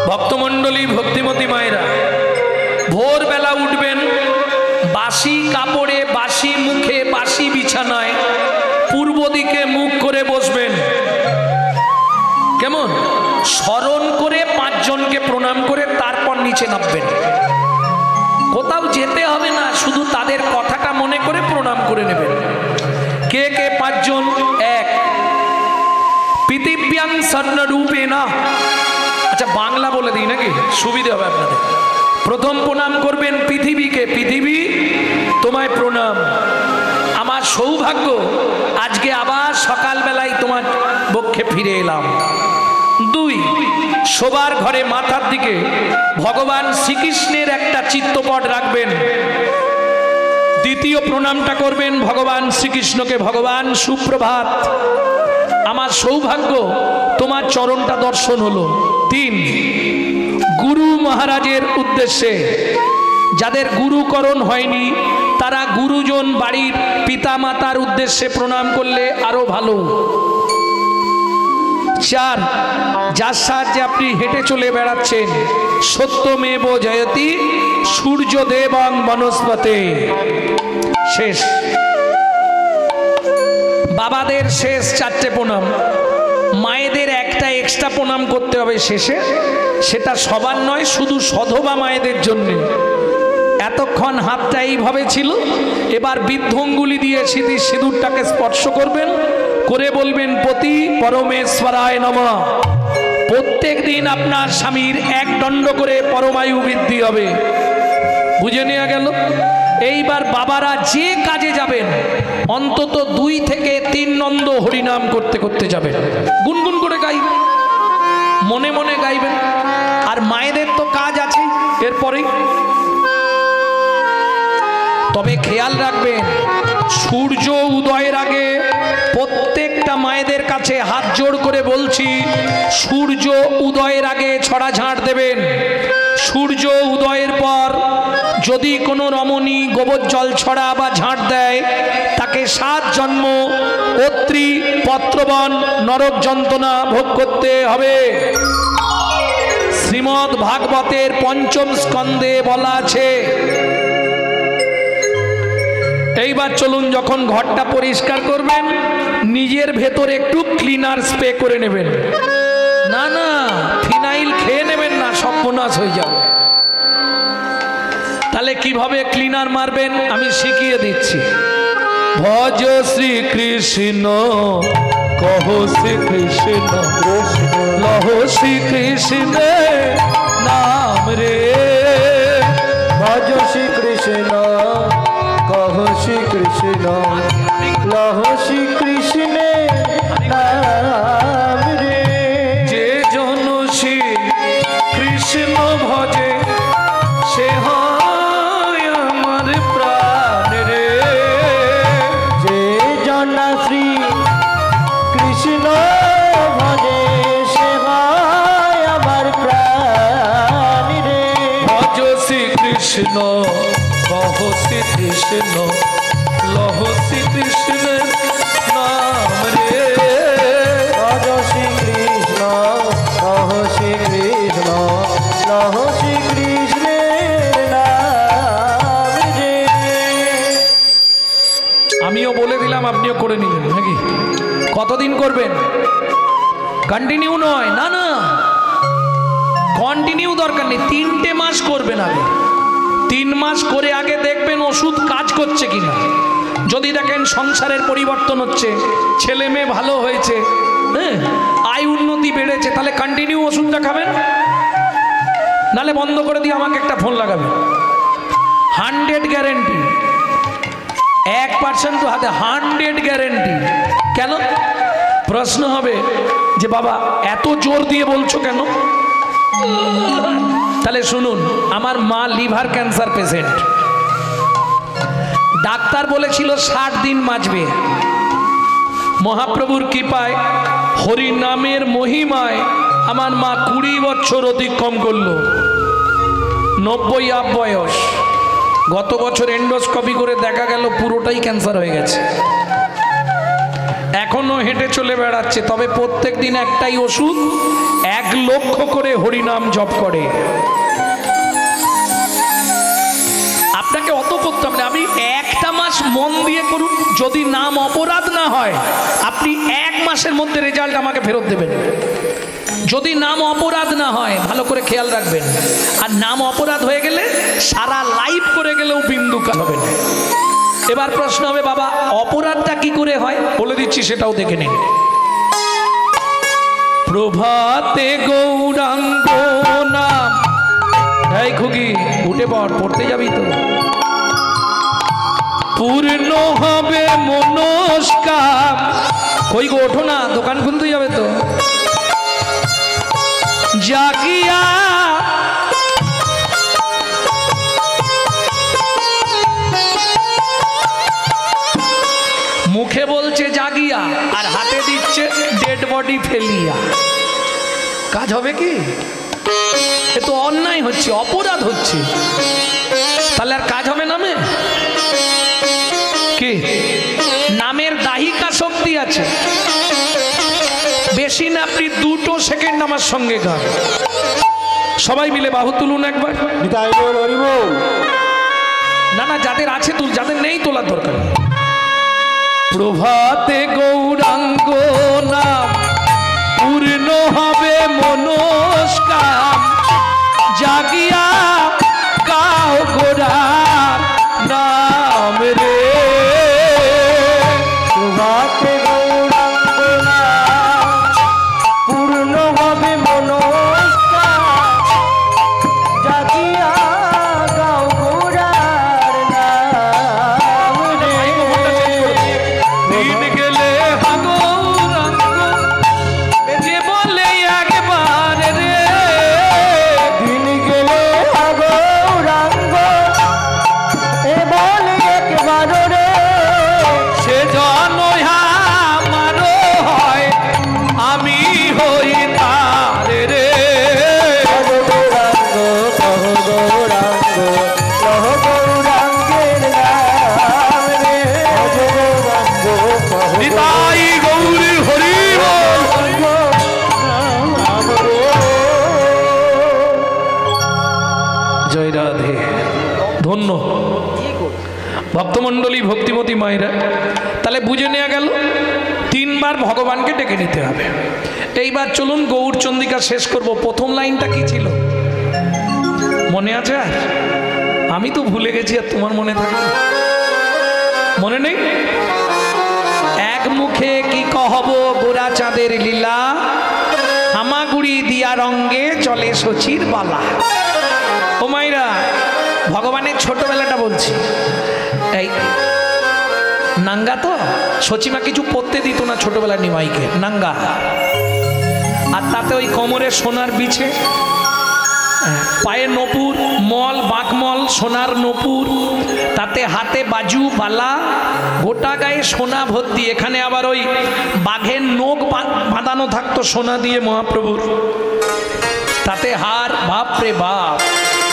ভক্তমণ্ডলী, ভক্তিমতী মায়েরা, ভোরবেলা উঠবেন, বাসি কাপড়ে, বাসি মুখে, বাসি বিছানায় পূর্ব দিকে মুখ করে বসবেন। কেমন? স্মরণ করে 5 জনকে প্রণাম করে তারপর নিচে নামবেন। কোথাও যেতে হবে না, শুধু তাদের কথাটা মনে করে প্রণাম করে নেবেন। কে কে 5 জন? 1, পৃথিব্যাং স্বর্ণরূপেণা। আচ্ছা, বাংলা বলে দিই নাকি, সুবিধা হবে আপনাদের। প্রথম প্রণাম করবেন পৃথিবীকে। পৃথিবী, তোমায় প্রণাম। আমার সৌভাগ্য আজকে আবার সকালবেলায় তোমার বক্ষে ফিরে এলাম। 2, শোবার ঘরে মাথার দিকে ভগবান শ্রীকৃষ্ণের একটা চিত্রপট রাখবেন। দ্বিতীয় প্রণামটা করবেন ভগবান শ্রীকৃষ্ণকে। ভগবান সুপ্রভাত, আমার সৌভাগ্য তোমার চরণটা দর্শন হলো। 3, গুরু মহারাজের উদ্দেশ্যে, যাদের গুরুকরণ হয়নি তারা গুরুজন, বাড়ির পিতা মাতার উদ্দেশ্যে প্রণাম করলে আরো ভালো। 4, যার সাহায্যে আপনি হেঁটে চলে বেড়াচ্ছেন, সত্যমেব জয়তি সূর্যদেবং বনস্পতে। শেষ। বাবাদের শেষ 4টে প্রণাম। মায়েদের একটা এক্সট্রা প্রণাম করতে হবে শেষে, সেটা সবার নয়, শুধু সধবা মায়েদের জন্য। এতক্ষণ হাতটা এইভাবে ছিল, এবার বৃদ্ধঙ্গুলি দিয়ে সিঁদুরটাকে স্পর্শ করবেন, করে বলবেন পতি পরমেশ্বরায় নমঃ। প্রত্যেক দিন আপনার স্বামীর 1 দণ্ড করে পরমায়ু বৃদ্ধি হবে। বুঝে নেওয়া গেল? এইবার বাবারা যে কাজে যাবেন অন্তত 2 থেকে 3 নন্দ হরিনাম করতে করতে যাবেন। গুনগুন করে গাইবেন, মনে মনে গাইবেন। আর মায়েদের তো কাজ আছে এরপরেই। তবে খেয়াল রাখবেন, সূর্য উদয়ের আগে প্রত্যেকটা মায়েদের কাছে হাত জোড় করে বলছি, সূর্য উদয়ের আগে ছড়া ঝাড় দেবেন। সূর্য উদয়ের পর যদি কোনো রমণী গোবর জল ছড়া বা ঝাঁট দেয়, তাকে 7 জন্ম অত্রি পত্রবন নরক যন্ত্রণা ভোগ করতে হবে। শ্রীমদ্ ভাগবতের 5ম স্কন্ধে বলা আছে। এইবার চলুন, যখন ঘরটা পরিষ্কার করবেন নিজের ভেতর একটু ক্লিনার স্প্রে করে নেবেন। না না, ফিনাইল খেয়ে নেবেন না, সর্বনাশ হয়ে যাবে। তাহলে কিভাবে ক্লিনার মারবেন আমি শিখিয়ে দিচ্ছি। ভজ শ্রীকৃষ্ণ, কহ শ্রীকৃষ্ণ, লহ শ্রীকৃষ্ণ নাম রে। ভজ শ্রীকৃষ্ণ, কহ শ্রীকৃষ্ণ, লহ শ্রীকৃষ্ণ নাম ভজে সে হয় আমার প্রাণ রে। যে জনা শ্রী কৃষ্ণ ভজে সে হয় আমার প্রাণ রে। ভজ শ্রীকৃষ্ণ কহ শ্রীকৃষ্ণ লহ শ্রীকৃষ্ণের নাম রে। ভজ শ্রীকৃষ্ণ কহ শ্রীকৃষ্ণ লহ শ্রীকৃষ্ণের নাম রে। আমিও বলে দিলাম, আপনিও করে নিলেন নাকি? কতদিন করবেন? কন্টিনিউ নয়, না না কন্টিনিউ দরকার নেই, 3টে মাস করবেন আগে। 3 মাস করে আগে দেখবেন ওষুধ কাজ করছে কিনা। যদি দেখেন সংসারের পরিবর্তন হচ্ছে, ছেলে মেয়ে ভালো হয়েছে, হ্যাঁ, আয় উন্নতি বেড়েছে, তাহলে কন্টিনিউ ওষুধটা খাবেন। নালে বন্ধ করে দিয়ে আমাকে একটা ফোন লাগাবেন। 100 গ্যারেন্টি, 1% তো হাতে 100 গ্যারেন্টি। কেন? প্রশ্ন হবে যে বাবা এত জোর দিয়ে বলছো কেন? তাহলে শুনুন, আমার মা লিভার ক্যান্সার পেশেন্ট। ডাক্তার বলেছিল 60 দিন বাঁচবে। মহাপ্রভুর কৃপায়, হরি নামের মহিমায় আমার মা 20 বছর অতিক্রম করলো। 90 আপ বয়স। গত বছর এন্ডোস্কোপি করে দেখা গেল পুরোটাই ক্যান্সার হয়ে গেছে। এখনো হেঁটে চলে বেড়াচ্ছে, তবে প্রত্যেক দিন একটাই ওষুধ, 1 লক্ষ করে হরিনাম জপ করে। আপনাকে অত করতে হবে না, আপনি 1টা মাস মন দিয়ে করুন। যদি নাম অপরাধ না হয়, আপনি 1 মাসের মধ্যে রেজাল্ট আমাকে ফেরত দেবেন। যদি নাম অপরাধ না হয়, ভালো করে খেয়াল রাখবেন। আর নাম অপরাধ হয়ে গেলে সারা লাইফ করে গেলেও বিন্দু কাজ হবে না। এবার প্রশ্ন হবে, বাবা অপরাধটা কি করে হয়? বলে দিচ্ছি, সেটাও দেখে নিন। প্রভাতে গৌরাঙ্গ নাম। এই খুকি উঠে পড়, পড়তে যাবি তো। পূর্ণ হবে মনস্কাম। কই গো, ওঠো না, দোকান খুলতে যাবে তো। জাগিয়া মুখে বলছে জাগিয়া, আর হাতে দিচ্ছে ডেড বডি ফেলিয়া। কাজ হবে কি? এ তো অন্যায় হচ্ছে, অপরাধ হচ্ছে। তাহলে আর কাজ হবে নামে কি? নামের দাহিকা শক্তি আছে। বেশি না, আপনি 2 সেকেন্ড আমার সঙ্গে গান। সবাই মিলে বাহু তুলুন একবার। না না, যাদের আছে তুল, যাদের নেই তোলার দরকার নেই। প্রভাতে গৌরাঙ্গ নাম, পূর্ণ হবে মনস্কাম। জাগিয়া গাও গোরার নাম রে। প্রভাতে গৌরাঙ্গ নাম, পূর্ণ হবে মনস্কাম। জাগিয়া গাও গোরার নাম রে। দিন গেলে গৌরাঙ্গ যে বলে একবার রে। দিন গেলে গৌরাঙ্গ এ বলে একবার রে। সে জন আমারও হয়, আমি হই তার রে। কহ গৌরাঙ্গ, কহ গৌরাঙ্গ, কহ গৌরাঙ্গের নাম রে। কহ গৌরাঙ্গ, কহ নিতাই গৌরী হরি বল। গৌরাঙ্গ রে। জয় রাধে। ধন্য ভক্তমণ্ডলী, ভক্তিমতী মায়েরা। তাহলে বুঝে নেওয়া গেল 3 বার ভগবানকে ডেকে নিতে হবে। এইবার চলুন গৌরচন্দ্রিকা শেষ করব। প্রথম লাইনটা কি ছিল মনে আছে? আর আমি তো ভুলে গেছি, আর তোমার মনে থাকে? মনে নেই? এক মুখে কি কহব গোরা চাঁদের লীলা, হামাগুড়ি দিয়া রঙ্গে চলে শচীর বালা। ও মাইরা, ভগবানের ছোটবেলাটা বলছি। এই নাঙ্গা তো সচিমা কিছু পরতে দিত না ছোটবেলা নিমাইকে, নাঙ্গা। আর তাতে ওই কোমরে সোনার বিছে, পায়ে নপুর, মল বাঁকমল সোনার নপুর, তাতে হাতে বাজু বালা, গোটা গায়ে সোনা ভর্তি। এখানে আবার ওই বাঘের নখ বাঁধানো থাকতো সোনা দিয়ে মহাপ্রভুর, তাতে হার, বাপরে বাপ,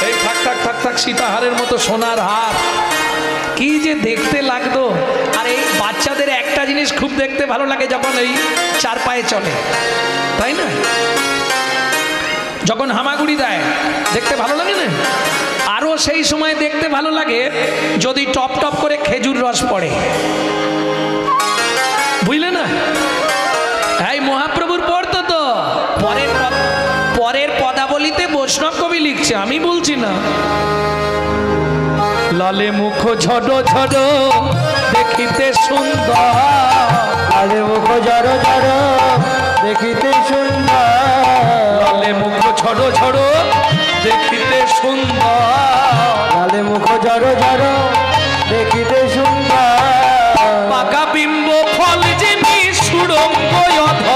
এই থাক থাক থাক থাক সীতাহারের মতো সোনার হার, কি যে দেখতে লাগতো। আর এই বাচ্চাদের একটা জিনিস খুব দেখতে ভালো লাগে, যখন এই চার পায়ে চলে, তাই না? যখন হামাগুড়ি দেয় দেখতে ভালো লাগে না? আরও সেই সময় দেখতে ভালো লাগে যদি টপ টপ করে খেজুর রস পড়ে, বুঝলে না? এই মহাপ্রভুর পড়তো তো, পরের পদাবলিতে বৈষ্ণব কবি লিখছে, আমি বলছি না। লালে মুখ ঝড়ো ঝড়ো দেখিতে সুন্দর, লালে মুখ ঝড়ো ঝড়ো দেখিতে সুন্দর, লালে মুখ ঝড়ো ঝড়ো দেখিতে সুন্দর, লালে মুখ ঝড়ো ঝড়ো দেখিতে সুন্দর, পাকা বিম্ব ফল যিনি সুড়ঙ্গ অধর,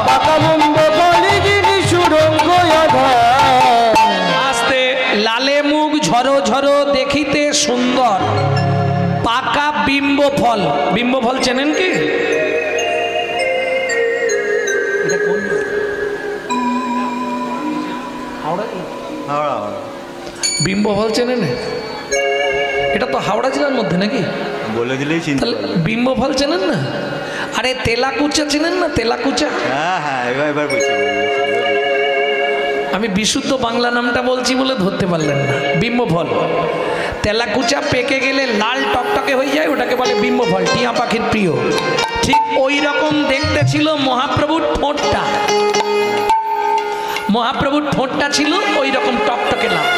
পাকা বিম্ব ফল যিনি সুড়ঙ্গ অধর। আস্তে, লালে মুখ ঝড়ো ঝড়ো দেখিতে সুন্দর, পাকা বিম্ব ফল। বিম্ব ফল চেনেন কি? বিম্ব ফল চেনেন? এটা তো হাওড়া জেলার মধ্যে নাকি? বলে দিলেই চিনতে পারবে। বিম্ব ফল চেনেন না? আরে তেলাকুচা চেনেন না? তেলাকুচা, হ্যাঁ হ্যাঁ, এবার বলছি। আমি বিশুদ্ধ বাংলা নামটা বলছি বলে ধরতে পারলেন না। বিম্ব ফল, তেলাকুচা পেকে গেলে লাল টকটকে হয়ে যায়, ওটাকে বলে বিম্ব ফল, টিয়া পাখির প্রিয়। ঠিক ওই রকম দেখতে ছিল মহাপ্রভুর ঠোঁটটা, মহাপ্রভুর ঠোঁটটা ছিল ওই রকম টকটকে লাল।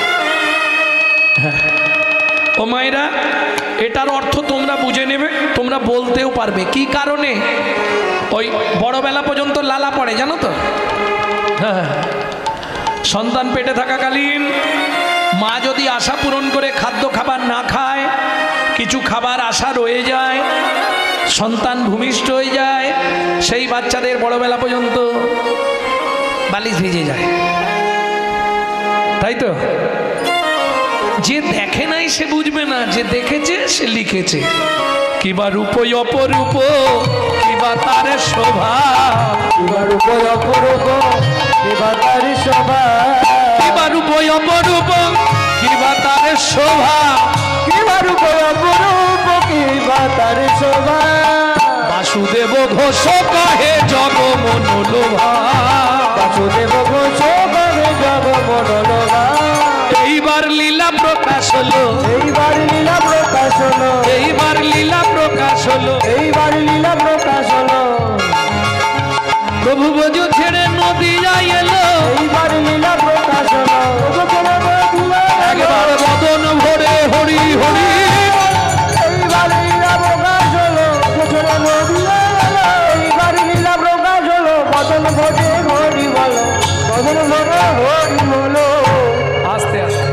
হ্যাঁ ও মায়েরা, এটার অর্থ তোমরা বুঝে নেবে, তোমরা বলতেও পারবে কি কারণে ওই বড়বেলা পর্যন্ত লালা পড়ে, জানো তো? হ্যাঁ, সন্তান পেটে থাকাকালীন মা যদি আশা পূরণ করে খাদ্য খাবার না খায়, কিছু খাবার আশা রয়ে যায়, সন্তান ভূমিষ্ঠ হয়ে যায়, সেই বাচ্চাদের বড়বেলা পর্যন্ত বালিশ ভিজে যায়, তাই তো? যে দেখে নাই সে বুঝবে না, যে দেখেছে সে লিখেছে। কিবা রূপ অপরূপ, কিবা তার শোভা, কিবা রূপ অপরূপ, কিবা তার শোভা, কিবা রূপ অপরূপ, কিবা তার শোভা, কিবা রূপ অপরূপ, কিবা তার শোভা। বাসুদেব ঘোষ কহে জগমন লোভা, বাসুদেব ঘোষ কহে জগমন লোভা। এইবার লীলা প্রকাশ হলো, এইবার লীলা প্রকাশ হলো, এইবার লীলা প্রকাশ হলো, এইবার লীলা প্রকাশ হলো। প্রভু বোঝ ছেড়ে নদীয়ায় এলো, এইবার লীলা প্রকাশ হলো। একবার বদন ভরে হরি হরি, এইবার লীলা প্রকাশ হলো। এইবার লীলা প্রকাশ হলো। বদন ভরে হরি বলো, বদন ভরে হরি বলো। আস্তে আস্তে,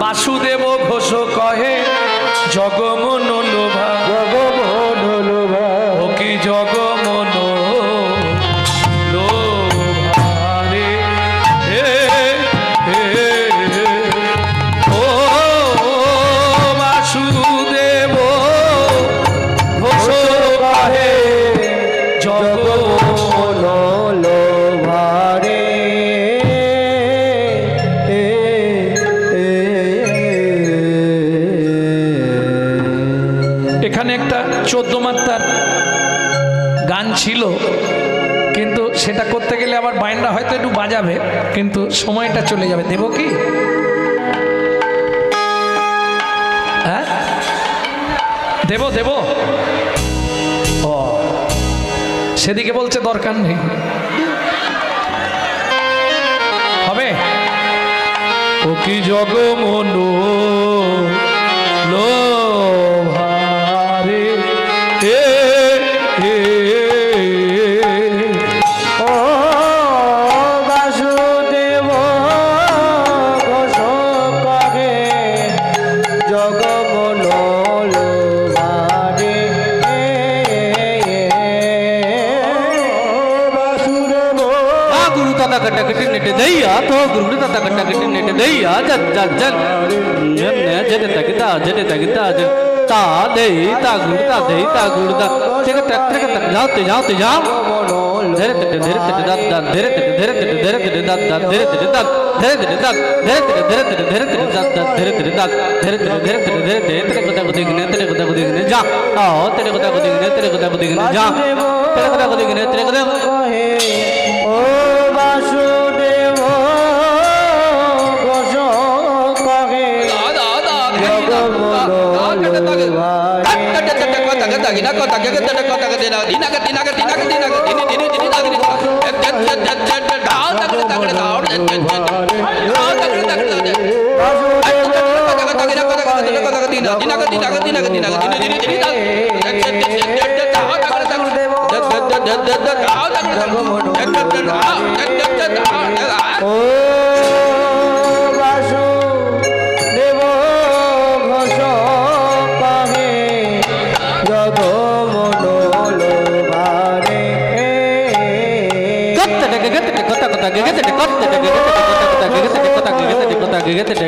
বাসুদেব ঘোষ কহে জগমন লোভা, জগমন লোভা, ও কি জগমন লোভা রে, ও বাসুদেব ঘোষ কহে জগমন লোভা রে। এখানে একটা 14 মাত্রার গান ছিল, কিন্তু সেটা করতে গেলে আবার বাইনটা হয়তো একটু বাজাবে, কিন্তু সময়টা চলে যাবে। দেব কি? হ্যাঁ দেব দেব, ও সেদিকে বলছে দরকার নেই, হবে। ও কি জগমন লোভারে, ও বাসুদেব ঘোষ কহে জগমন লোভা রে। বাসুদেব ಗುರು ತನ ಕಟ್ಟ ಕಟ್ಟಿ ನೆಟ್ಟೆ ದಯ್ಯ ಅಥವಾ ಗುರುಗಳು तक तक नेट दैया जत जत जत जत तक ता दे ता गुड़ता तक तक जाते जाते जाओ धीरे धीरे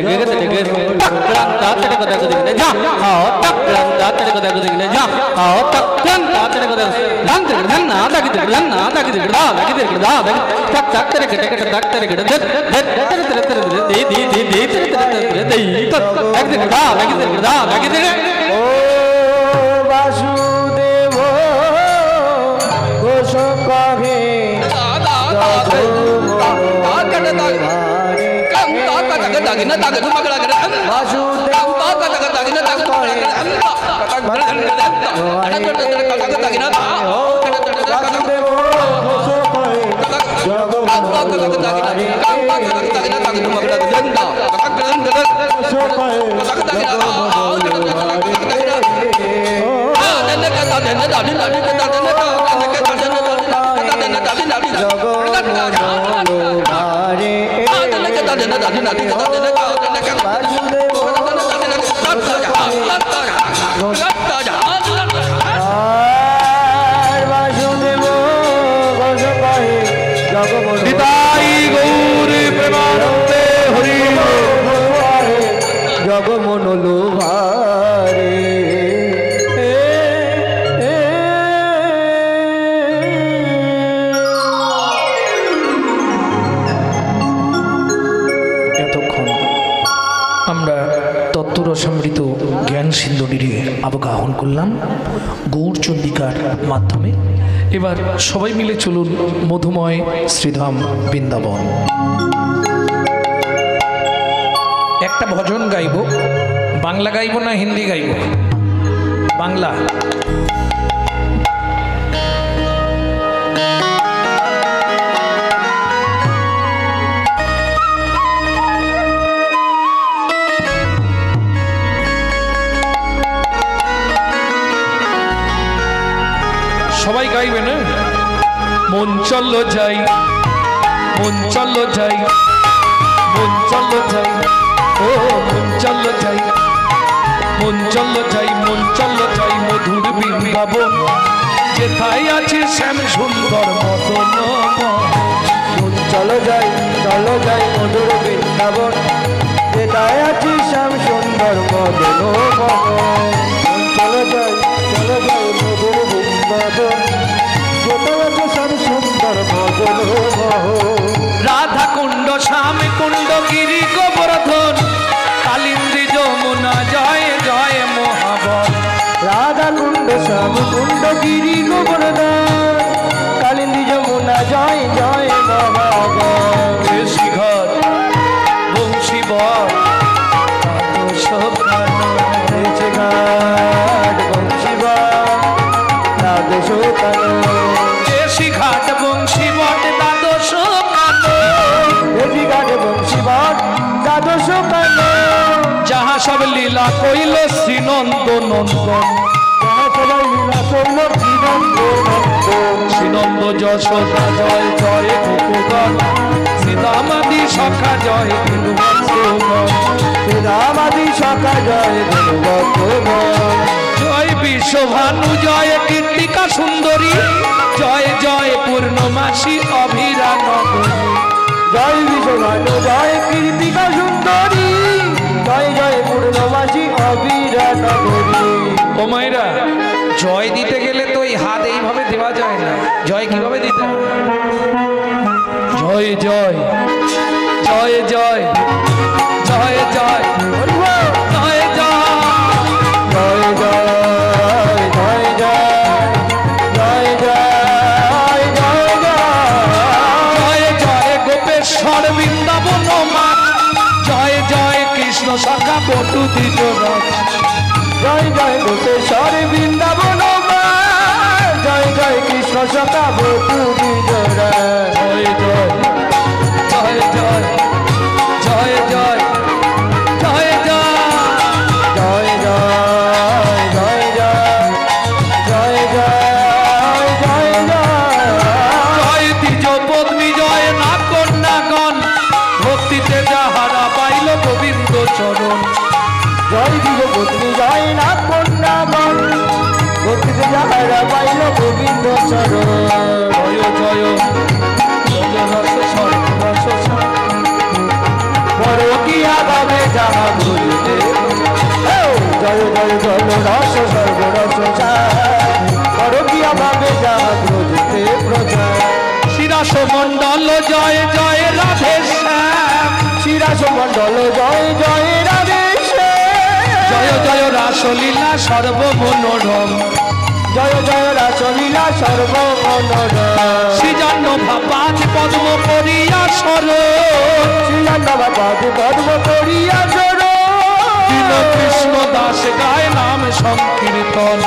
সমৃদ্ধ জ্ঞান সিন্ধুটির আবগাহন করলাম গৌরচন্দিকার মাধ্যমে। এবার সবাই মিলে চলুন মধুময় শ্রীধাম বৃন্দাবন। একটা ভজন গাইব, বাংলা গাইব না হিন্দি গাইব? বাংলা। সবাই গাইবে না? মন চলো যাই, মন চলো যাই, মন চলো যাই, ও মন চলো যাই, মন চলো যাই, মন চলো যাই মধুর বৃন্দাবন, যেথায় আছে শ্যাম সুন্দর মদন। মন চলো যাই মধুর বৃন্দাবন, যেথায় আছে শ্যাম সুন্দর মদন। মন চলো যাই মধুর বৃন্দাবন, যেথায় আছে শ্যাম সুন্দর মদন। রাধা কুণ্ড শ্যাম কুণ্ড গিরি গোবর্ধন, কালিন্দী যমুনা জয় জয় মহাবন। রাধা কুণ্ড শ্যাম কুণ্ড গিরি গোবর্ধন, কালিন্দী যমুনা জয় জয় মহাবন। শিখর বংশী বর ঘাট বংশী বট দ্বাদশ যাহা সব লীলা কইল শ্রীনন্দ নন্দন, শ্রীনন্দ যশোদা জয় জয় গোপগণ, শ্রীরামাদি সখা জয় শ্রীরামাদি সখা জয় জয় বিশ্বভানু জয় কীর্তিকা সুন্দরী, জয় জয় পূর্ণমাসী অভিরা নগরী। জয় বিশ্বভানু জয় কীর্তিকা সুন্দরী জয় জয় পূর্ণমাসী অবিরাট গৌরী। ও মায়েরা, জয় দিতে গেলে তো এই হাত এইভাবে দেওয়া যায় না। জয় কিভাবে দিতে হবে? জয় জয় জয় জয় জয় জয় জয় জয় জয় জয় জয় জয় জয় জয় জয় জয় জয় গোপেশ্বর বৃন্দাবন মা, জয় জয় কৃষ্ণ সখা বটু দ্বিজ রথ। জয় জয় গোপেশ্বর বৃন্দাবন মা, জয় জয় কৃষ্ণ সখা বটু বিজয়। জয় জয় জয় জয় জয় জয় জয় জয় জয় জয় জয় জয় জয় জয় জয় জয় দ্বিজ পত্নী জয় না কন্যাগণ, ভক্তিতে যাহারা পাইল গোবিন্দ চরণ। জয় দিগপত্নী জয় না কন্যাগণ, ভক্তিতে যাহারা পাইল গোবিন্দ চরণ। জয় জয় জয় রস সর্বরস সার। পরকিয়া ভাবে যাহা ভুলিতে, জয় জয় জল রস সর্বরস সার। পরকিয়া ভাবে যাহা ভুলিতে প্রচার। শিরাস মণ্ডল জয় জয় রাধে শ্যাম, শিরাস মণ্ডল জয় জয় রাধে শ্যাম। জয় জয় রাসলীলা সর্বমনোরম। জয় জয় রাসলীলা সর্বমনোরম। শ্রীজন্য ভাপাত পদ্ম করিয়া সর, শ্রীজন্নবাদ পদ্ম করিয়া সর। দীন কৃষ্ণ দাস গায় নাম সংকীর্তন।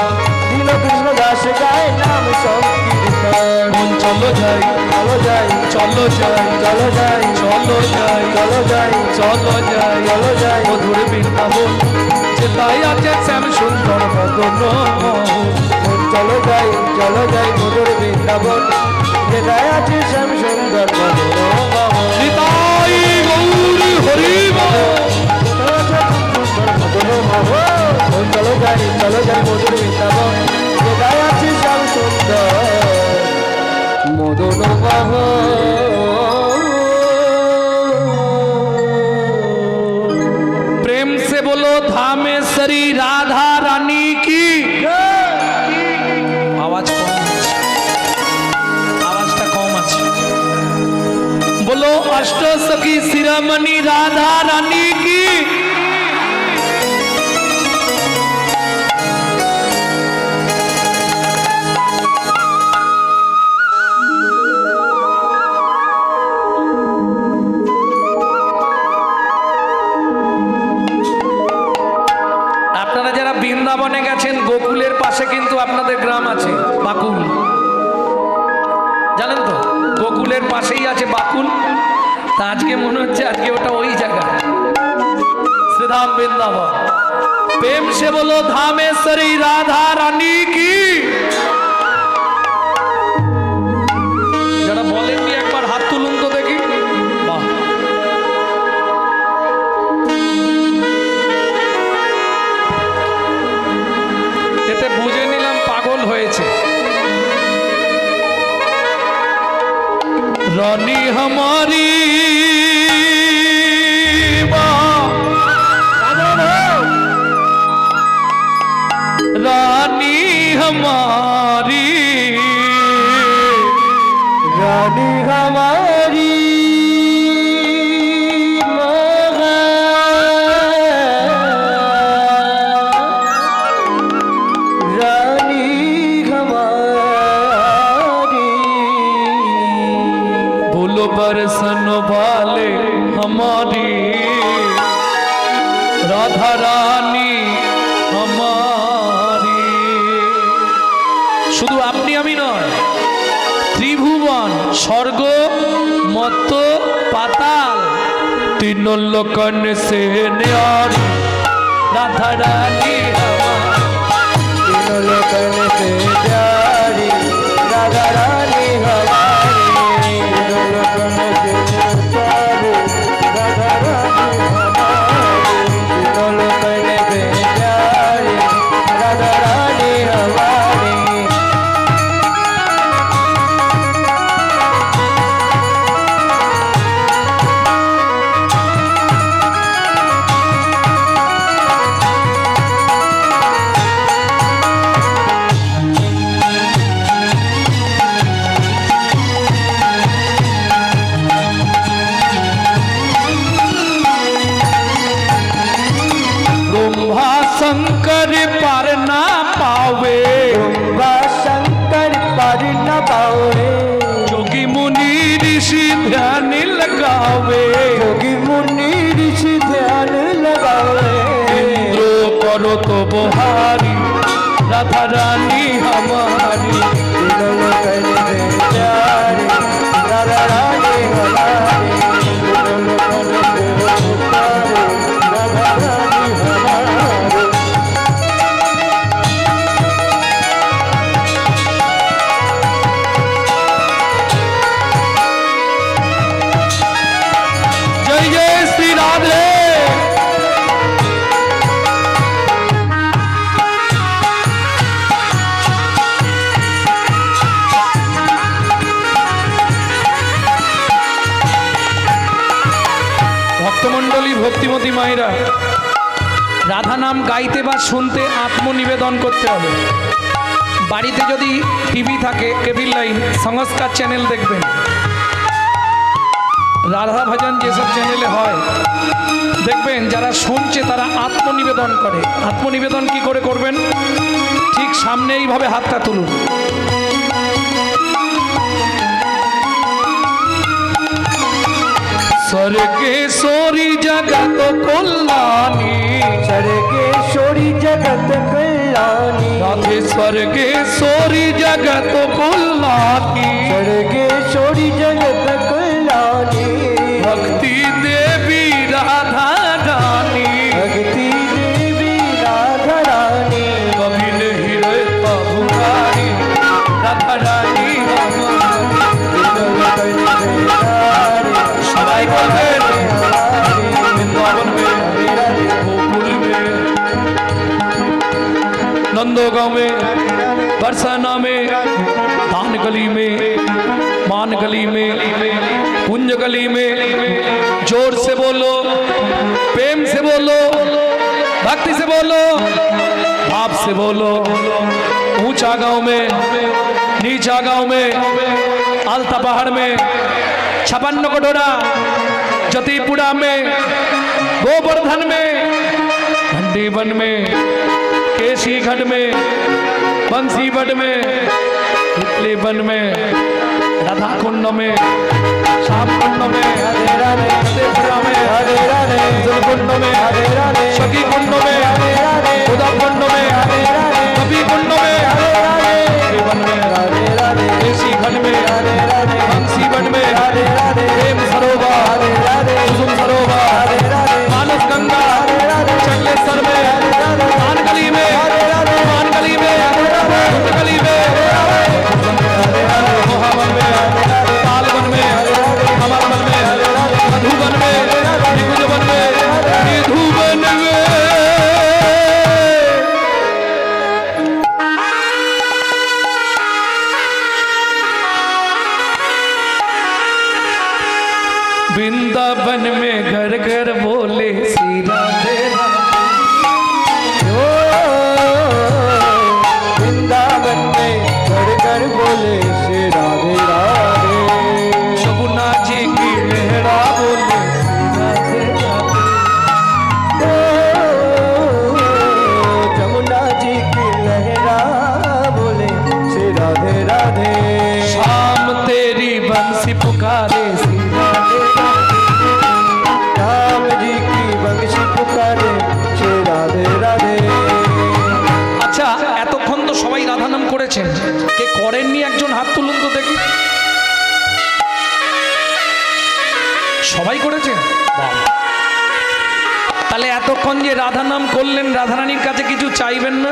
দীন কৃষ্ণ দাস গায় নাম সংকীর্তন। মন চলো যাই চলো যাই চলো যাই চলো যাই চলো যাই চলো যাই চলো যাই চলো যাই মধুর বৃন্দাবন, যেটাই আছে শ্যাম সুন্দর বদন। চলো যাই মধুর বৃন্দাবন, যেটায় আছে শ্যাম সুন্দর মনোরম। নিতাই গৌরী হরি বল। চলো যাই মধুর বৃন্দাবন, যেটায় আছে শ্যাম সুন্দর মদন प्रेम से बोलो धामेश्वरी राधा रानी की। आवाज कम আছে, आवाजটা কম আছে। बोलो अष्ट सखी शिरोमणि राधा रानी की। আপনারা যারা বৃন্দাবনে গেছেন, গোকুলের পাশে কিন্তু আপনাদের গ্রাম আছে বাকুল, জানেন তো? গোকুলের পাশেই আছে বাকুল। তা আজকে মনে হচ্ছে আজকে ওটা ওই জায়গা, শ্রীধাম বৃন্দাবন। प्रेम से बोलो धामेश्वरी राधा रानी की। যারা বলেননি একবার হাত তুলুন তো দেখি। বাহ, এতে বুঝে নিলাম পাগল হয়েছে। रानी हमारी रानी हमारी रानी हमारी रानी हमारी बोलो बरसन वाले हमारी राधा रानी हमारी। শুধু আপনি আমি নয়, ত্রিভুবন স্বর্গ মত্ত পাতাল तीन लोकन से न्यारी राधा रानी हमारी। तीनों लोकन से प्यारी राधा रानी हमारी। तीनों लोकन से प्यारी राधा रानी हमारी। तीनों लोकन से प्यारी राधा रानी हमारी। शंकर पर ना पावे, ब्रह्मा शंकर पर न पावे, जोगी मुनि ऋषि ध्यान लगावे, योगी मुनि ऋषि ध्यान लगावे। इंद्रो करो तो बुहारी, राधा रानी हमारी, दिलों कर दे प्यारी, राधा रानी हमारी, दिलों कर दे प्यारी, राधा रानी हमारी। जय जय श्री राधे। ভক্তমণ্ডলী ভক্তিমতী মায়েরা, রাধা নাম গাইতে বা শুনতে আত্মনিবেদন করতে হবে। বাড়িতে যদি টিভি থাকে, কেবিল লাইন, সংস্কার চ্যানেল দেখবেন, রাধা ভজন যেসব চ্যানেলে হয় দেখবেন যারা শুনছে তারা আত্মনিবেদন করে। আত্মনিবেদন কি করে করবেন? ঠিক সামনে এইভাবে হাতটা তুলুন, स्वर्गेश्वरी जगत कल्याणी, स्वर्गेश्वरी जगत कल्याणी, राधे स्वर्गेश्वरी जगत कल्याणी, स्वर्गेश्वरी जगत कल्याणी, भक्ति देवी राधा रानी, भक्ति देवी राधा रानी, कभी नहीं रहता भुखारी, राधा रानी सबाई बोलबेन वृंदावन में, गोकुल में, नंदोगांव में, बरसाना में, धान गली में, मान गली में, कुंज गली में, जोर से बोलो, प्रेम से बोलो, भक्ति से बोलो, भाव से बोलो। ऊंचा गांव में, नीचा गांव में, आलता पहाड़ में, 56 कटोरा, जतीपुरा में, गोवर्धन में, भंडीवन में, केसीगढ़ में, बंसीगढ़ में, वन में, राधा कुंड में, श्याम कुंड में, जतीपुरा में, कुंड में, सखी कुंड में, उदा कुंड में, कवि कुंड में, वन में, केसीगढ़ में, बंसीगढ़ में, प्रेम सरोवर, कुसुम सरोवर, मानस गंगा, चंगलेश्वर में, मान गली में, मान गली में, कुंज गली में, मोहावन में, तालवन में, अमरवन में, मधुबन में, निकुंजवन में, निधुवन में। वृंदावन में घर घर बोले श्री राधे ओ, वृंदावन में घर घर बोले श्री राधे राधे, यमुना जी की लहरा बोले श्री राधे राधे। ओ, जमुना जी की लहरा बोले श्री राधे राधे, शाम तेरी बंसी पुकारे श्री राधे राधे। राम जी की बंशी पुकारे श्री राधे राधे। আচ্ছা, এতক্ষণ তো সবাই রাধা নাম করেছেন, কে করেননি একজন হাত তুলুন তো দেখি। সবাই করেছেন? তাহলে এতক্ষণ যে রাধা নাম করলেন, রাধারানীর কাছে কিছু চাইবেন না?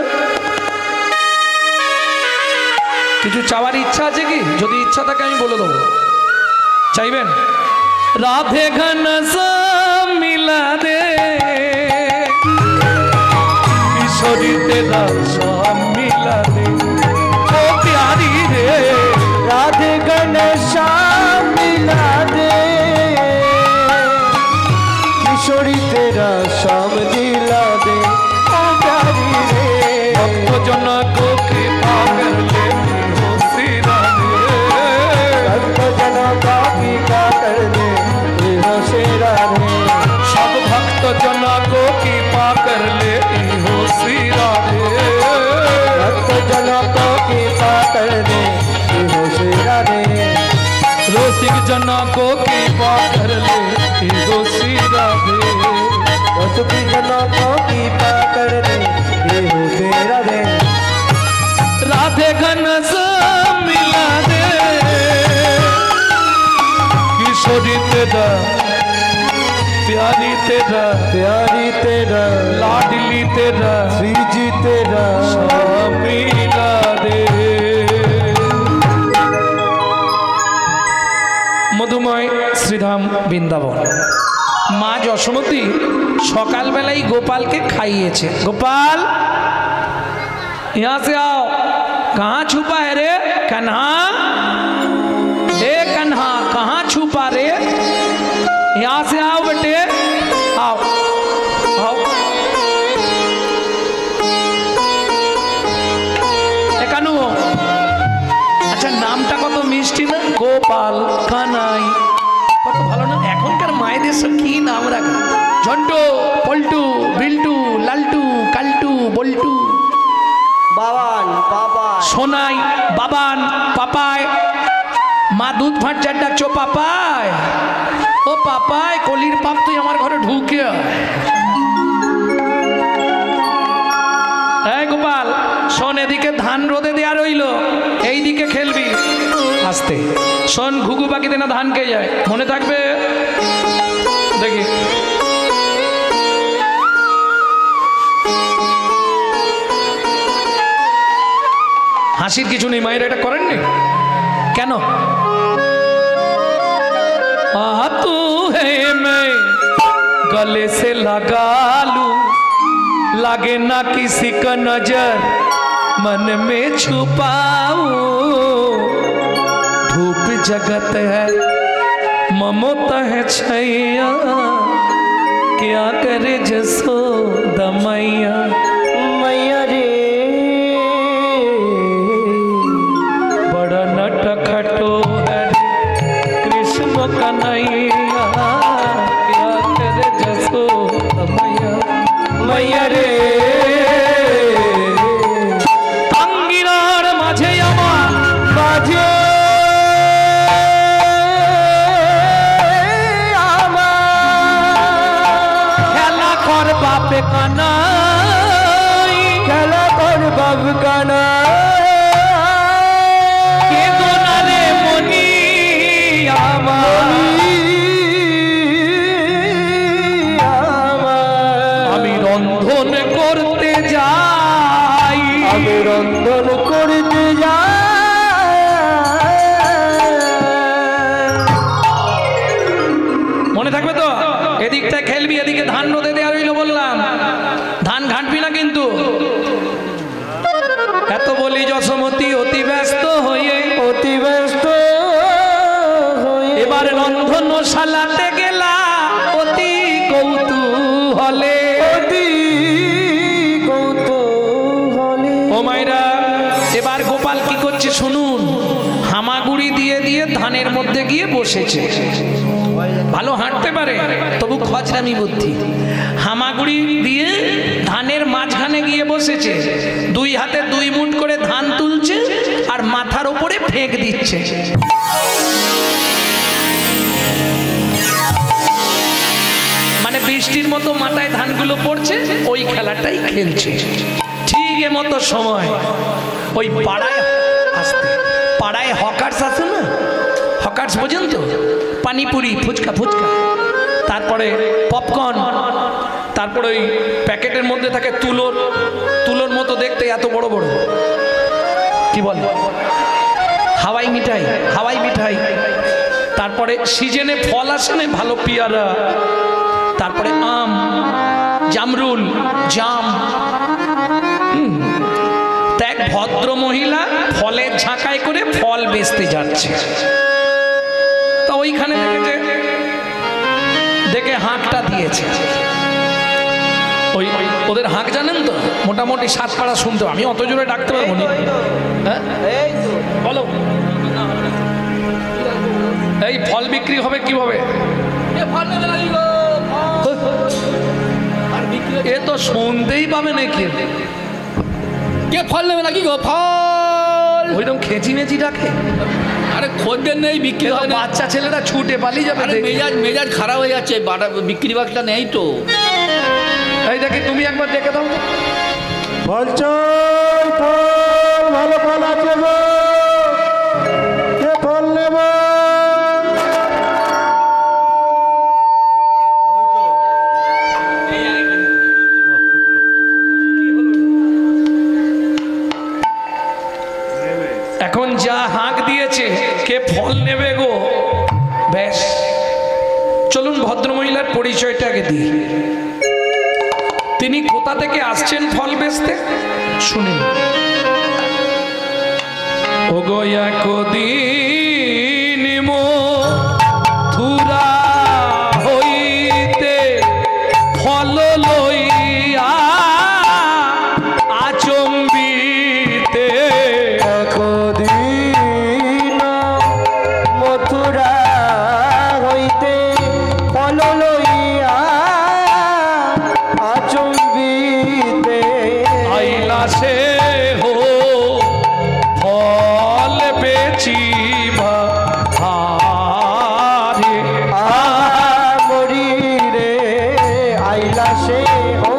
কিছু চাওয়ার ইচ্ছা আছে কি? যদি ইচ্ছা থাকে আমি বলে দেবো। চাইবেন? রাধে ঘন শ্যাম মিলা দে, किशोरी तेरा श्याम मिला दे, ओ प्यारी रे राधे घनश्याम मिला दे, किशोरी तेरा श्याम दिला दे, ओ प्यारी रे। भक्त जन को कृपा कर लेती हो श्री राधे, भक्त जन का कृपा कर दे हो श्री राधे, सब भक्त जन को कृपा कर लेती हो जना को कृपा कर ले हे श्री राधे सुखी जनों को कृपा कर दे ये हो तेरा दे राधे घन से मिला दे किशोरी तेरा प्यारी तेरा लाडली तेरा श्री जी तेरा मिला दे মধুময় শ্রীধাম বৃন্দাবন মা যশোমতী সকালবেলায় গোপালকে খাইয়েছে গোপাল यहाँ से आओ कहाँ छुपा है रे कन्हा ए कन्हा कहाँ छुपा रे यहाँ से आओ बेटे आओ आओ कानू अच्छा नामटा कत मिष्टि ना गोपाल कानाई কত ভালো না এখনকার মায়েদের সব কি নাম রাখে ঝন্টু পল্টু বিল্টু লালটু কালটু বল্টু বাবান বাবা সোনাই বাবান পাপায় মা দুধ ভাত চার ডাকছো পাপায় ও পাপায় কলির পাপ তুই আমার ঘরে ঢুকে এই গোপাল শোন এদিকে ধান রোদে দেয়া রইল এইদিকে খেলবি আস্তে শোন ঘুঘু পাখিতে না ধান খেয়ে যায় মনে থাকবে দেখি হাসির কিছু নেই মায়ের এটা করেননি কেন তু হে মে গলে সে লাগা লু লাগে না কিसी का नजर मन में छुपाऊं धूप जगत है ममता है छैया क्या करे जसोदा मैया मैया रे बड़ा नटखटो है कृष्ण कन्हैया क्या करे जसोदा मैया मैया रे अंगिरार माझे আমার বাজে খেলা কর বাপে কানাই খেলা কর বাবু কানা কে দোনারে মনি আমার আমি রন্ধন করতে যাই আমি রন্ধন করতে যাই মনে থাকবে তো এদিকটা খেলবি এদিকে ধান রোদে দেওয়া রইল বললাম ধান ঘাঁটবি না কিন্তু এত বলি যশোমতী অতি ব্যস্ত হয়ে অতি ব্যস্ত হয়ে এবার রন্ধনশালাতে গেলা অতি কৌতূহলে অতি কৌতূহলে ও মাইরা এবার গোপাল কি করছে শুনুন হামাগুড়ি দিয়ে দিয়ে ধানের মধ্যে গিয়ে বসেছে ভালো হাঁটতে পারে তবু খজরামি বুদ্ধি হামাগুড়ি দিয়ে ধানের মাঝখানে গিয়ে বসেছে দুই হাতে দুই মুঠ করে ধান তুলছে আর মাথার উপরে ফেক দিচ্ছে মানে বৃষ্টির মতো মাথায় ধানগুলো পড়ছে ওই খেলাটাই খেলছে ঠিক এ মতো সময় ওই পাড়ায় আসতে পাড়ায় হকার্স আছে না হকার্স বোঝেন তো পানিপুরি ফুচকা ফুচকা তারপরে পপকর্ন তারপরে ওই প্যাকেটের মধ্যে থাকে তুলোর মতো দেখতে এত বড় বড় কি বলে হাওয়াই মিঠাই তারপরে সিজনে ফল আসে না ভালো পেয়ারা তারপরে আম জামরুল জাম এক ভদ্র মহিলা ফলের ঝাঁকায় করে ফল বেচতে যাচ্ছে তা ওইখানে দেখে হাঁকটা দিয়েছে ওই ওদের হাঁক জানেন তো মোটামুটি 7 পাড়া শুনতে আমি অত জোরে ডাকতে পারবো না হ্যাঁ বলো এই ফল বিক্রি হবে কিভাবে এ তো শুনতেই পাবে নাকি কে ফল নেবে নাকি গো ফল ওইরকম খেঁচি মেচি ডাকে আরে খদ্দের নেই, বিক্রি হয় না। বাচ্চা ছেলেরা ছুটে পালিয়ে যাবে আরে দেখে। মেজাজ খারাপ হয়ে যাচ্ছে, বিক্রি বাগটা নেই তো। এই দেখি তুমি একবার দেখে দাও তো। ফল চাই, ফল ভালো ফল আছে গো, কে ফল নেব? এখন যা হাঁক দিয়েছে কে ফল নেবে গো, ব্যাস। চলুন ভদ্রমহিলার পরিচয়টা আগে দিই। তিনি কোথা থেকে আসছেন ফল বেচতে শুনেন। ও গো একদিন মথুরা হইতে ফল লইয়া আচম্বিতে একদিন মথুরা হইতে ফল লইয়া আচম্বিতে আইলা সে হো ফল বেচিবা হারে। মরি রে আইলা সে হো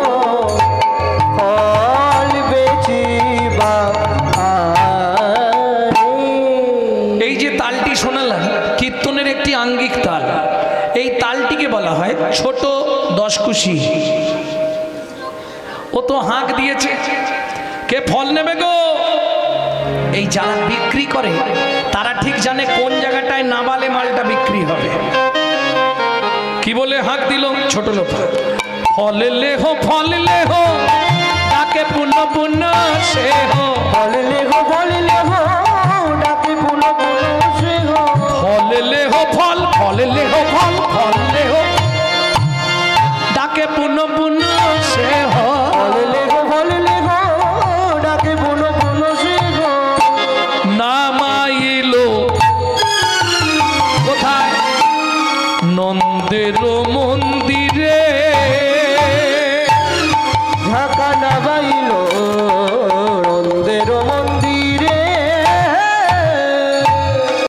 ফল বেচিবা আরে। এই যে তালটি শোনালাম কীর্তনের একটি আঙ্গিক তাল, এই তালটিকে বলা হয় ছোট দশকুশি। ও তো হাঁক দিয়েছে কে ফল নেবে গো। এই যারা বিক্রি করে তারা ঠিক জানে কোন জায়গাটায় নাবালে মালটা বিক্রি হবে। কি বলে হাঁক দিল ছোট লোক, ফল লেহো ফল লেহো তাকে পুণ্য পুণ্য সে হো। ফল লেহো ডাকে পুলো পুলো সে হো। ফল লেহো ফল, ফল লেহো ফল, ফল লেহো ডাকে পুণ্য পুণ্য সে হো। ফল লেহো ডাকে পুলো পুলো সে হো। নামাইলো কোথায় নন্দের মন্দিরে, ঢাকা নাবাইলো